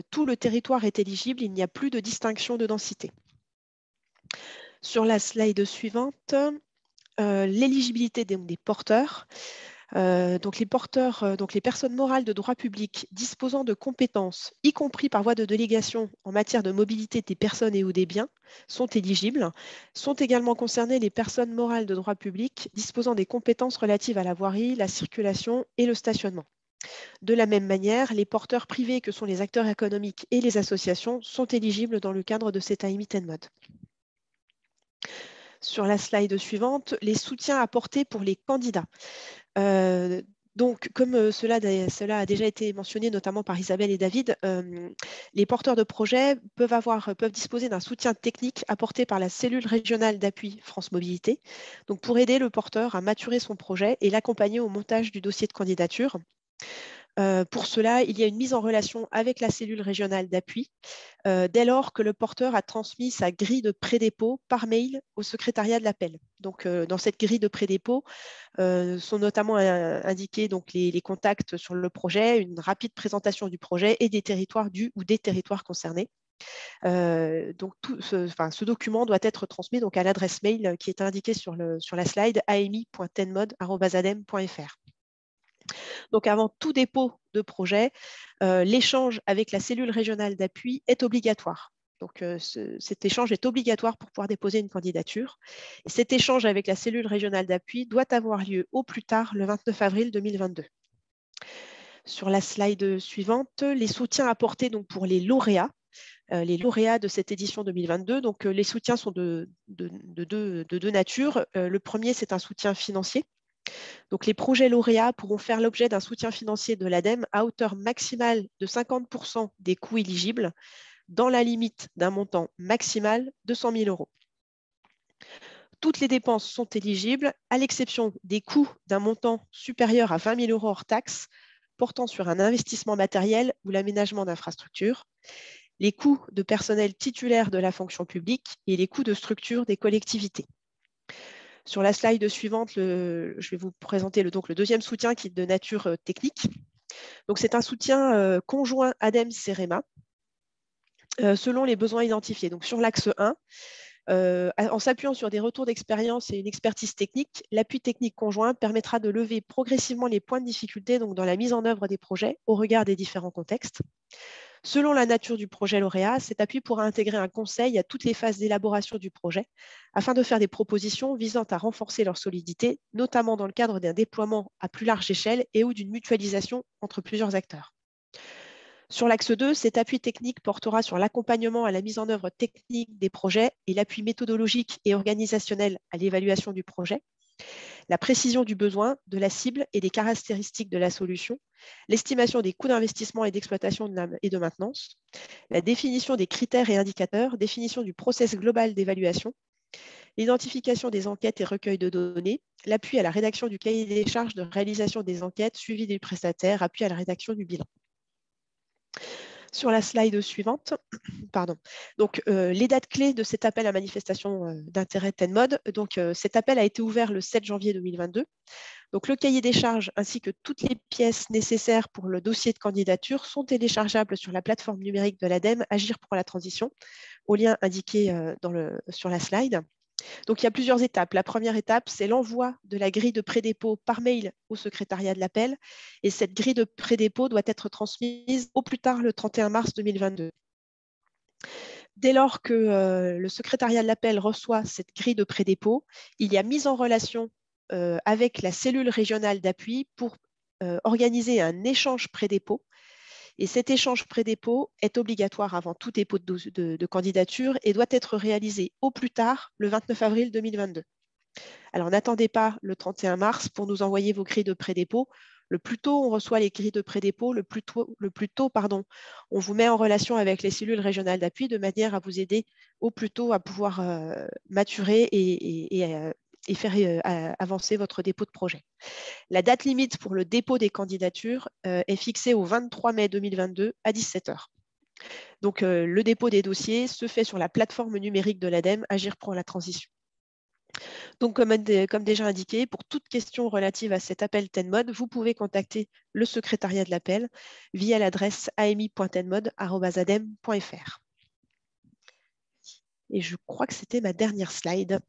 tout le territoire est éligible, il n'y a plus de distinction de densité. Sur la slide suivante, l'éligibilité des porteurs. Donc les personnes morales de droit public disposant de compétences, y compris par voie de délégation en matière de mobilité des personnes et ou des biens, sont éligibles. Sont également concernées les personnes morales de droit public disposant des compétences relatives à la voirie, la circulation et le stationnement. De la même manière, les porteurs privés que sont les acteurs économiques et les associations sont éligibles dans le cadre de cet AMI TENMOD. Sur la slide suivante, les soutiens apportés pour les candidats. Donc, comme cela a déjà été mentionné notamment par Isabelle et David, les porteurs de projets peuvent disposer d'un soutien technique apporté par la cellule régionale d'appui France Mobilité, donc pour aider le porteur à maturer son projet et l'accompagner au montage du dossier de candidature. Pour cela, il y a une mise en relation avec la cellule régionale d'appui dès lors que le porteur a transmis sa grille de pré-dépôt par mail au secrétariat de l'appel. Donc, dans cette grille de pré-dépôt sont notamment indiqués donc, les contacts sur le projet, une rapide présentation du projet et des territoires ou des territoires concernés. Donc, ce document doit être transmis donc, à l'adresse mail qui est indiquée sur la slide ami.tenmod@adem.fr. Donc, avant tout dépôt de projet, l'échange avec la cellule régionale d'appui est obligatoire. Donc, cet échange est obligatoire pour pouvoir déposer une candidature. Et cet échange avec la cellule régionale d'appui doit avoir lieu au plus tard le 29 avril 2022. Sur la slide suivante, les soutiens apportés donc, pour les lauréats de cette édition 2022. Donc, les soutiens sont de deux natures. Le premier, c'est un soutien financier. Donc, les projets lauréats pourront faire l'objet d'un soutien financier de l'ADEME à hauteur maximale de 50% des coûts éligibles, dans la limite d'un montant maximal de 100 000 €. Toutes les dépenses sont éligibles, à l'exception des coûts d'un montant supérieur à 20 000 € hors taxes, portant sur un investissement matériel ou l'aménagement d'infrastructures, les coûts de personnel titulaire de la fonction publique et les coûts de structure des collectivités. Sur la slide suivante, je vais vous présenter le deuxième soutien qui est de nature technique. Donc, c'est un soutien conjoint ADEME-CEREMA selon les besoins identifiés. Donc, sur l'axe 1, en s'appuyant sur des retours d'expérience et une expertise technique, l'appui technique conjoint permettra de lever progressivement les points de difficulté donc, dans la mise en œuvre des projets au regard des différents contextes. Selon la nature du projet lauréat, cet appui pourra intégrer un conseil à toutes les phases d'élaboration du projet afin de faire des propositions visant à renforcer leur solidité, notamment dans le cadre d'un déploiement à plus large échelle et ou d'une mutualisation entre plusieurs acteurs. Sur l'axe 2, cet appui technique portera sur l'accompagnement à la mise en œuvre technique des projets et l'appui méthodologique et organisationnel à l'évaluation du projet, la précision du besoin, de la cible et des caractéristiques de la solution, l'estimation des coûts d'investissement et d'exploitation et de maintenance, la définition des critères et indicateurs, définition du process global d'évaluation, l'identification des enquêtes et recueil de données, l'appui à la rédaction du cahier des charges de réalisation des enquêtes, suivi des prestataires, appui à la rédaction du bilan. Sur la slide suivante, Donc, les dates clés de cet appel à manifestation d'intérêt TENMOD. Donc, cet appel a été ouvert le 7 janvier 2022. Donc, le cahier des charges ainsi que toutes les pièces nécessaires pour le dossier de candidature sont téléchargeables sur la plateforme numérique de l'ADEME Agir pour la transition, au lien indiqué sur la slide. Donc, il y a plusieurs étapes. La première étape, c'est l'envoi de la grille de pré-dépôt par mail au secrétariat de l'appel. Et cette grille de pré-dépôt doit être transmise au plus tard le 31 mars 2022. Dès lors que le secrétariat de l'appel reçoit cette grille de pré-dépôt, il y a mise en relation avec la cellule régionale d'appui pour organiser un échange pré-dépôt. Et cet échange pré-dépôt est obligatoire avant tout dépôt de candidature et doit être réalisé au plus tard le 29 avril 2022. Alors, n'attendez pas le 31 mars pour nous envoyer vos grilles de pré-dépôt. Le plus tôt on reçoit les grilles de pré-dépôt, le plus tôt, on vous met en relation avec les cellules régionales d'appui de manière à vous aider au plus tôt à pouvoir maturer et faire avancer votre dépôt de projet. La date limite pour le dépôt des candidatures est fixée au 23 mai 2022 à 17 h. Donc, le dépôt des dossiers se fait sur la plateforme numérique de l'ADEME Agir pour la transition. Donc, comme déjà indiqué, pour toute question relative à cet appel TENMOD, vous pouvez contacter le secrétariat de l'appel via l'adresse ami.tenmod@adem.fr. Et je crois que c'était ma dernière slide.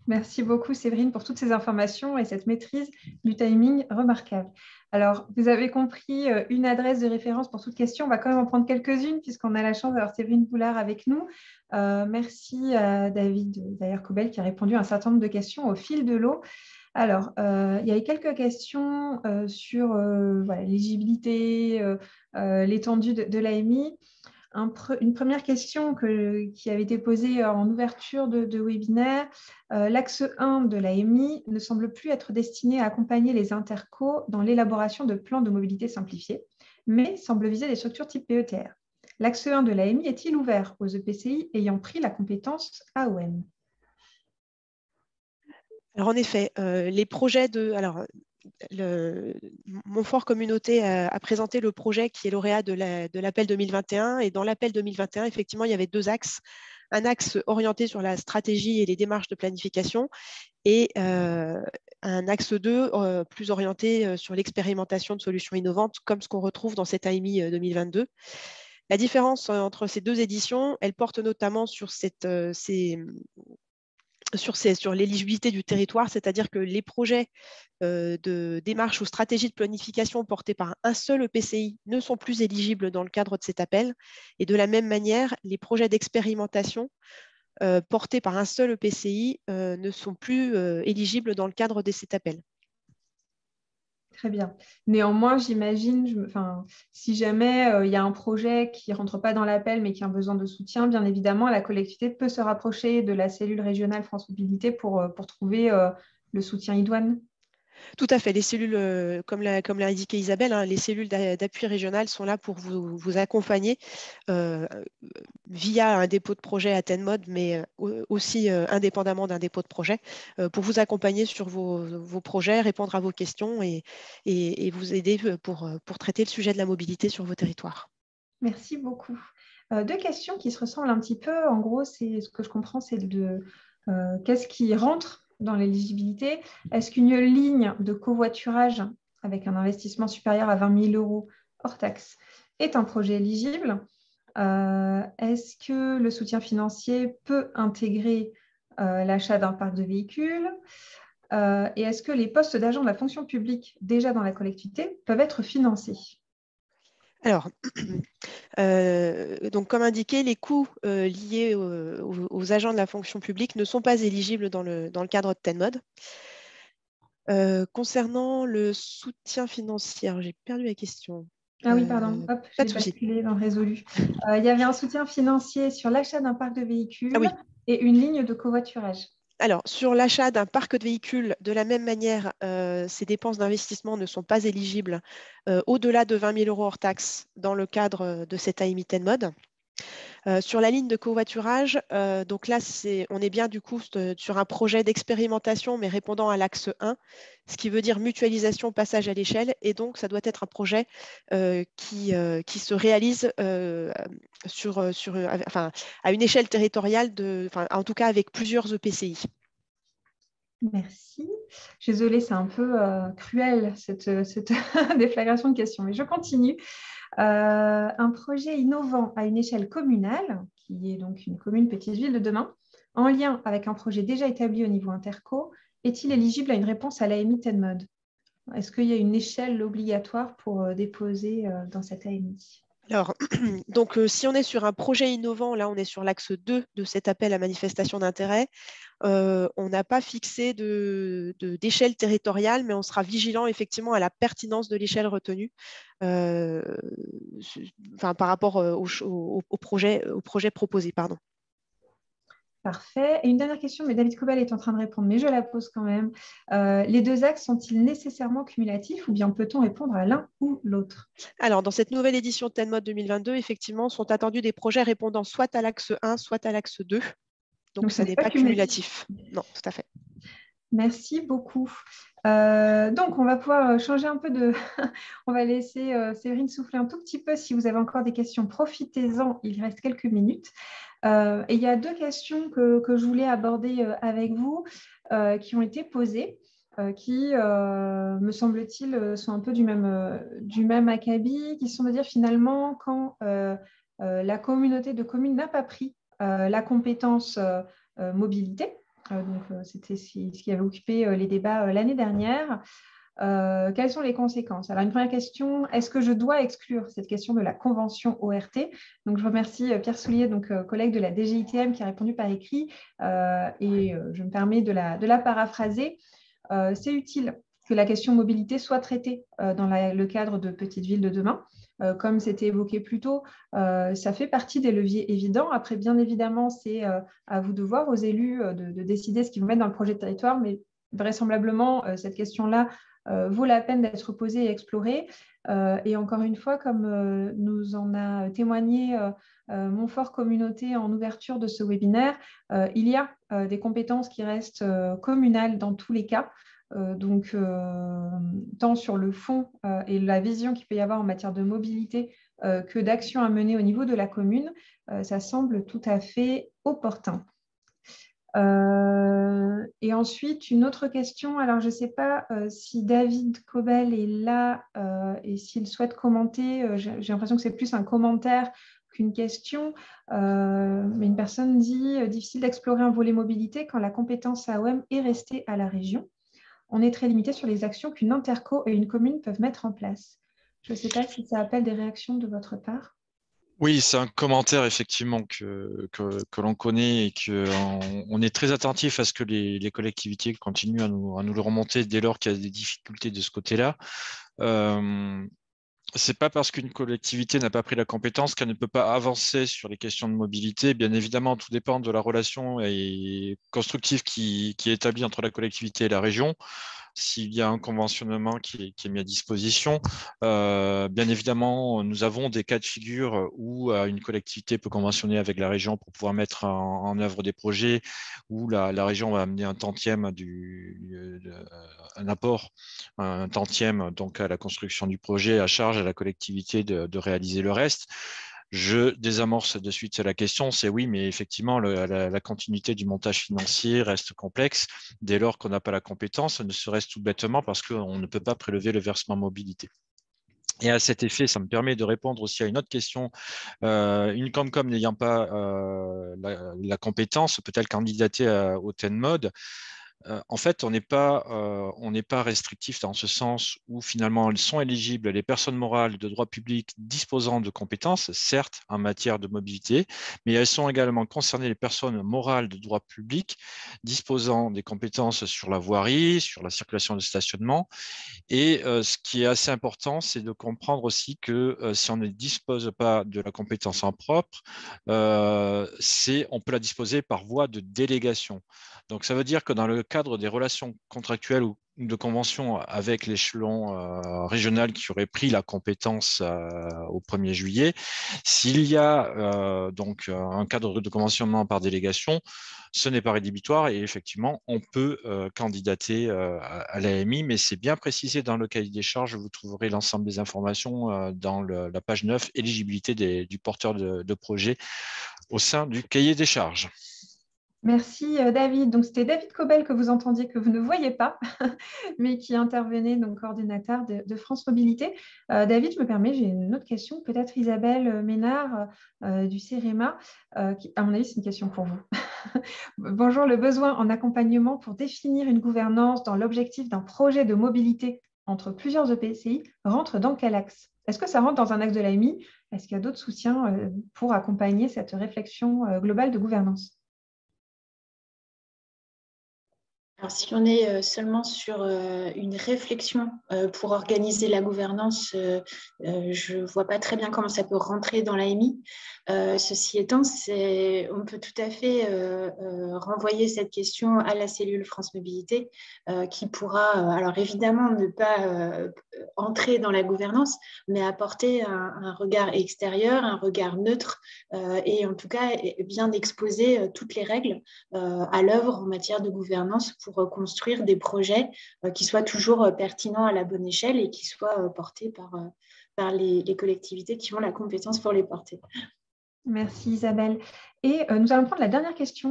Merci beaucoup, Séverine, pour toutes ces informations et cette maîtrise du timing remarquable. Alors, vous avez compris, une adresse de référence pour toute question. On va quand même en prendre quelques-unes puisqu'on a la chance d'avoir Séverine Boulard avec nous. Merci à David Dayer-Cobel qui a répondu à un certain nombre de questions au fil de l'eau. Alors, il y avait quelques questions sur l'éligibilité, l'étendue de l'AMI. une première question qui avait été posée en ouverture de webinaire. L'axe 1 de l'AMI ne semble plus être destiné à accompagner les intercos dans l'élaboration de plans de mobilité simplifiés, mais semble viser des structures type PETR. L'axe 1 de l'AMI est-il ouvert aux EPCI ayant pris la compétence AOM? Alors, en effet, les projets de... Alors, Montfort Communauté a présenté le projet qui est lauréat de l'appel 2021. Et dans l'appel 2021, effectivement, il y avait 2 axes. Un axe orienté sur la stratégie et les démarches de planification et un axe 2 plus orienté sur l'expérimentation de solutions innovantes, comme ce qu'on retrouve dans cette AMI 2022. La différence entre ces 2 éditions, elle porte notamment sur sur l'éligibilité du territoire, c'est-à-dire que les projets de démarche ou stratégie de planification portés par un seul EPCI ne sont plus éligibles dans le cadre de cet appel. Et de la même manière, les projets d'expérimentation portés par un seul EPCI ne sont plus éligibles dans le cadre de cet appel. Très bien. Néanmoins, j'imagine, si jamais il y a un projet qui ne rentre pas dans l'appel mais qui a besoin de soutien, bien évidemment, la collectivité peut se rapprocher de la cellule régionale France Mobilité pour trouver le soutien idoine. Tout à fait. Les cellules, comme l'a indiqué Isabelle, hein, les cellules d'appui régional sont là pour vous accompagner via un dépôt de projet à TENMOD, mais aussi indépendamment d'un dépôt de projet, pour vous accompagner sur vos projets, répondre à vos questions et vous aider pour traiter le sujet de la mobilité sur vos territoires. Merci beaucoup. 2 questions qui se ressemblent un petit peu. En gros, ce que je comprends, c'est qu'est-ce qui rentre dans l'éligibilité? Est-ce qu'une ligne de covoiturage avec un investissement supérieur à 20 000 € hors taxe est un projet éligible? Est-ce que le soutien financier peut intégrer l'achat d'un parc de véhicules? Et est-ce que les postes d'agents de la fonction publique déjà dans la collectivité peuvent être financés? Alors, donc comme indiqué, les coûts liés aux agents de la fonction publique ne sont pas éligibles dans le cadre de TENMOD. Concernant le soutien financier, j'ai perdu la question. Ah oui, pardon. Hop, j'ai basculé dans résolu. Il y avait un soutien financier sur l'achat d'un parc de véhicules et une ligne de covoiturage. Alors, sur l'achat d'un parc de véhicules, de la même manière, ces dépenses d'investissement ne sont pas éligibles au-delà de 20 000 € hors taxe dans le cadre de cette AMI TENMOD. Sur la ligne de covoiturage, donc là, on est bien du coup sur un projet d'expérimentation, mais répondant à l'axe 1, ce qui veut dire mutualisation, passage à l'échelle. Et donc, ça doit être un projet qui se réalise à une échelle territoriale, en tout cas avec plusieurs EPCI. Merci. Je suis désolée, c'est un peu cruel, cette déflagration de questions, mais je continue. Un projet innovant à une échelle communale, qui est donc une commune petite ville de demain, en lien avec un projet déjà établi au niveau interco, est-il éligible à une réponse à l'AMI TENMOD? Est-ce qu'il y a une échelle obligatoire pour déposer dans cette AMI? Alors, donc, si on est sur un projet innovant, là, on est sur l'axe 2 de cet appel à manifestation d'intérêt. On n'a pas fixé d'échelle territoriale, mais on sera vigilant effectivement à la pertinence de l'échelle retenue par rapport au projet proposé. Pardon. Parfait. Et une dernière question, mais David Cobal est en train de répondre, mais je la pose quand même. Les 2 axes sont-ils nécessairement cumulatifs ou bien peut-on répondre à l'un ou l'autre? Alors, dans cette nouvelle édition de TENMOD 2022, effectivement, sont attendus des projets répondant soit à l'axe 1, soit à l'axe 2. Donc ça n'est pas cumulatif. Non, tout à fait. Merci beaucoup. Donc, on va pouvoir changer un peu de... On va laisser Séverine souffler un tout petit peu. Si vous avez encore des questions, profitez-en. Il reste quelques minutes. Et il y a 2 questions que je voulais aborder avec vous qui ont été posées, qui, me semble-t-il, sont un peu du même acabit, qui sont de dire finalement quand la communauté de communes n'a pas pris la compétence mobilité. C'était ce qui avait occupé les débats l'année dernière. Quelles sont les conséquences? Alors, une première question, est-ce que je dois exclure cette question de la convention ORT? Donc, je remercie Pierre Soulier, collègue de la DGITM, qui a répondu par écrit et je me permets de la paraphraser. C'est utile que la question mobilité soit traitée dans le cadre de Petites Villes de demain. Comme c'était évoqué plus tôt, ça fait partie des leviers évidents. Après, bien évidemment, c'est à vous de voir, aux élus, de décider ce qu'ils vont mettre dans le projet de territoire, mais vraisemblablement, cette question-là vaut la peine d'être posée et explorée. Et encore une fois, comme nous en a témoigné Montfort Communauté en ouverture de ce webinaire, il y a des compétences qui restent communales dans tous les cas. Donc, tant sur le fond et la vision qu'il peut y avoir en matière de mobilité que d'actions à mener au niveau de la commune, ça semble tout à fait opportun. Et ensuite, une autre question. Alors, je ne sais pas si David Cobel est là et s'il souhaite commenter. J'ai l'impression que c'est plus un commentaire qu'une question. Mais une personne dit « Difficile d'explorer un volet mobilité quand la compétence AOM est restée à la région. On est très limité sur les actions qu'une interco et une commune peuvent mettre en place. » Je ne sais pas si ça appelle des réactions de votre part. Oui, c'est un commentaire effectivement que l'on connaît et qu'on est très attentif à ce que les collectivités continuent à nous le remonter dès lors qu'il y a des difficultés de ce côté-là. C'est pas parce qu'une collectivité n'a pas pris la compétence qu'elle ne peut pas avancer sur les questions de mobilité. Bien évidemment, tout dépend de la relation constructive qui est établie entre la collectivité et la région. S'il y a un conventionnement qui est mis à disposition, bien évidemment, nous avons des cas de figure où une collectivité peut conventionner avec la région pour pouvoir mettre en œuvre des projets, où la région va amener un tantième, un apport, un tantième donc à la construction du projet, à charge à la collectivité de réaliser le reste. Je désamorce de suite la question, c'est oui, mais effectivement, la continuité du montage financier reste complexe dès lors qu'on n'a pas la compétence, ne serait-ce tout bêtement parce qu'on ne peut pas prélever le versement mobilité. Et à cet effet, ça me permet de répondre aussi à une autre question. Une Comcom n'ayant pas la compétence, peut-elle candidater au TEN-MOD ? En fait, on n'est pas restrictif dans ce sens où finalement elles sont éligibles les personnes morales de droit public disposant de compétences, certes en matière de mobilité, mais elles sont également concernées les personnes morales de droit public disposant des compétences sur la voirie, sur la circulation de stationnement. Et ce qui est assez important, c'est de comprendre aussi que si on ne dispose pas de la compétence en propre, on peut la disposer par voie de délégation. Donc, ça veut dire que dans le cadre des relations contractuelles ou de convention avec l'échelon régional qui aurait pris la compétence au 1er juillet, s'il y a donc un cadre de conventionnement par délégation, ce n'est pas rédhibitoire et effectivement, on peut candidater à l'AMI, mais c'est bien précisé dans le cahier des charges. Vous trouverez l'ensemble des informations dans la page 9, éligibilité du porteur de projet au sein du cahier des charges. Merci David. Donc c'était David Cobel que vous entendiez, que vous ne voyez pas, mais qui intervenait, donc coordinateur de France Mobilité. David, je me permets, j'ai une autre question. Peut-être Isabelle Ménard du CEREMA, qui, à mon avis, c'est une question pour vous. Bonjour, le besoin en accompagnement pour définir une gouvernance dans l'objectif d'un projet de mobilité entre plusieurs EPCI rentre dans quel axe? Est-ce que ça rentre dans un axe de l'AMI? Est-ce qu'il y a d'autres soutiens pour accompagner cette réflexion globale de gouvernance? Alors, si on est seulement sur une réflexion pour organiser la gouvernance, je ne vois pas très bien comment ça peut rentrer dans l'AMI. Ceci étant, on peut tout à fait renvoyer cette question à la cellule France Mobilité qui pourra, alors évidemment, ne pas entrer dans la gouvernance, mais apporter un regard extérieur, un regard neutre et en tout cas bien exposer toutes les règles à l'œuvre en matière de gouvernance pour construire des projets qui soient toujours pertinents à la bonne échelle et qui soient portés par les collectivités qui ont la compétence pour les porter. Merci Isabelle. Et nous allons prendre la dernière question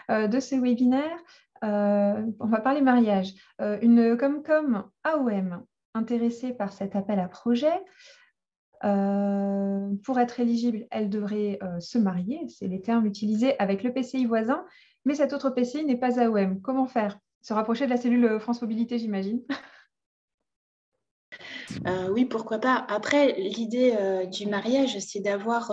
de ce webinaire. On va parler mariage. Une Comcom AOM intéressée par cet appel à projet, pour être éligible, elle devrait se marier, c'est les termes utilisés, avec le PCI voisin, mais cet autre PCI n'est pas AOM. Comment faire? Se rapprocher de la cellule France Mobilité, j'imagine. Oui, pourquoi pas. Après, l'idée du mariage, c'est d'avoir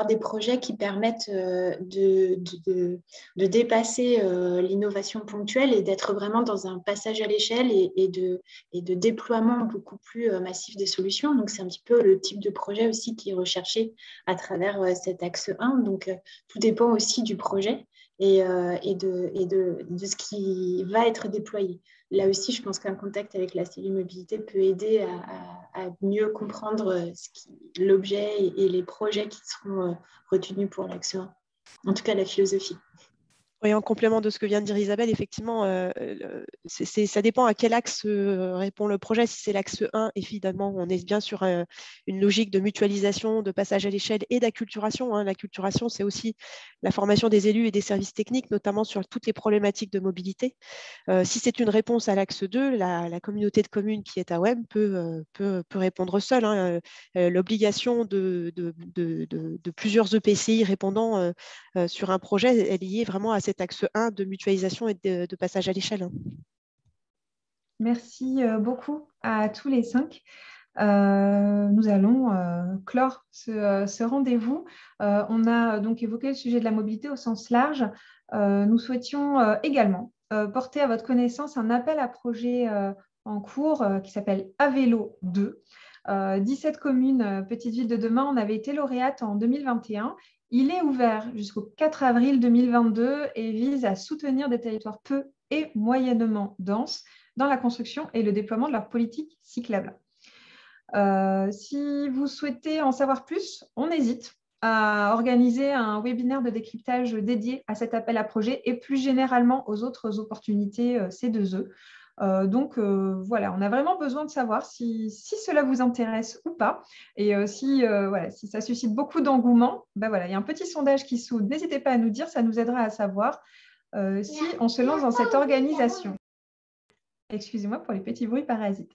des projets qui permettent de dépasser l'innovation ponctuelle et d'être vraiment dans un passage à l'échelle et de déploiement beaucoup plus massif des solutions. Donc, c'est un petit peu le type de projet aussi qui est recherché à travers cet axe 1. Donc, tout dépend aussi du projet et de ce qui va être déployé. Là aussi, je pense qu'un contact avec la cellule mobilité peut aider à mieux comprendre l'objet et les projets qui seront retenus pour l'action. En tout cas, la philosophie. Oui, en complément de ce que vient de dire Isabelle, effectivement, ça dépend à quel axe répond le projet. Si c'est l'axe 1, évidemment, on est bien sur une logique de mutualisation, de passage à l'échelle et d'acculturation. L'acculturation, c'est aussi la formation des élus et des services techniques, notamment sur toutes les problématiques de mobilité. Si c'est une réponse à l'axe 2, la communauté de communes qui est à WEM peut répondre seule. L'obligation de plusieurs EPCI répondant sur un projet est liée vraiment à cet axe 1 de mutualisation et de passage à l'échelle. Merci beaucoup à tous les 5. Nous allons clore ce rendez-vous. On a donc évoqué le sujet de la mobilité au sens large. Nous souhaitions également porter à votre connaissance un appel à projet en cours qui s'appelle Avélo 2. 17 communes, petites villes de demain, on avait été lauréate en 2021. Il est ouvert jusqu'au 4 avril 2022 et vise à soutenir des territoires peu et moyennement denses dans la construction et le déploiement de leur politique cyclable. Si vous souhaitez en savoir plus, on hésite à organiser un webinaire de décryptage dédié à cet appel à projet et plus généralement aux autres opportunités C2E. Donc, voilà, on a vraiment besoin de savoir si cela vous intéresse ou pas. Et si ça suscite beaucoup d'engouement, il y a un petit sondage qui s'ouvre. N'hésitez pas à nous dire, ça nous aidera à savoir si on se lance dans cette organisation. Excusez-moi pour les petits bruits parasites.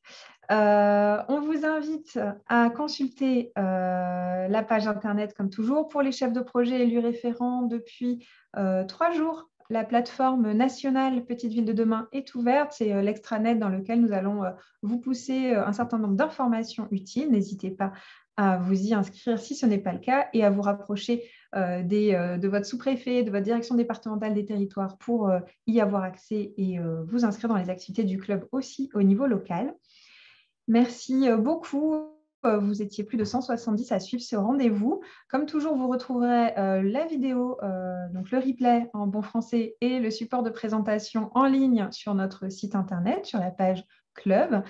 On vous invite à consulter la page Internet comme toujours. Pour les chefs de projet élus référents depuis 3 jours, la plateforme nationale Petite Ville de demain est ouverte. C'est l'extranet dans lequel nous allons vous pousser un certain nombre d'informations utiles. N'hésitez pas à vous y inscrire si ce n'est pas le cas et à vous rapprocher de votre sous-préfet, de votre direction départementale des territoires pour y avoir accès et vous inscrire dans les activités du club aussi au niveau local. Merci beaucoup. Vous étiez plus de 170 à suivre ce rendez-vous. Comme toujours, vous retrouverez la vidéo, donc le replay en bon français et le support de présentation en ligne sur notre site internet, sur la page club.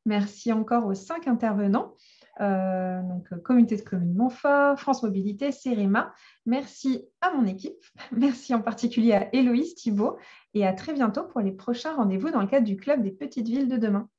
Merci encore aux 5 intervenants. Donc, Communauté de communes Montfort, France Mobilité, CEREMA. Merci à mon équipe. Merci en particulier à Héloïse Thibault et à très bientôt pour les prochains rendez-vous dans le cadre du Club des Petites Villes de demain.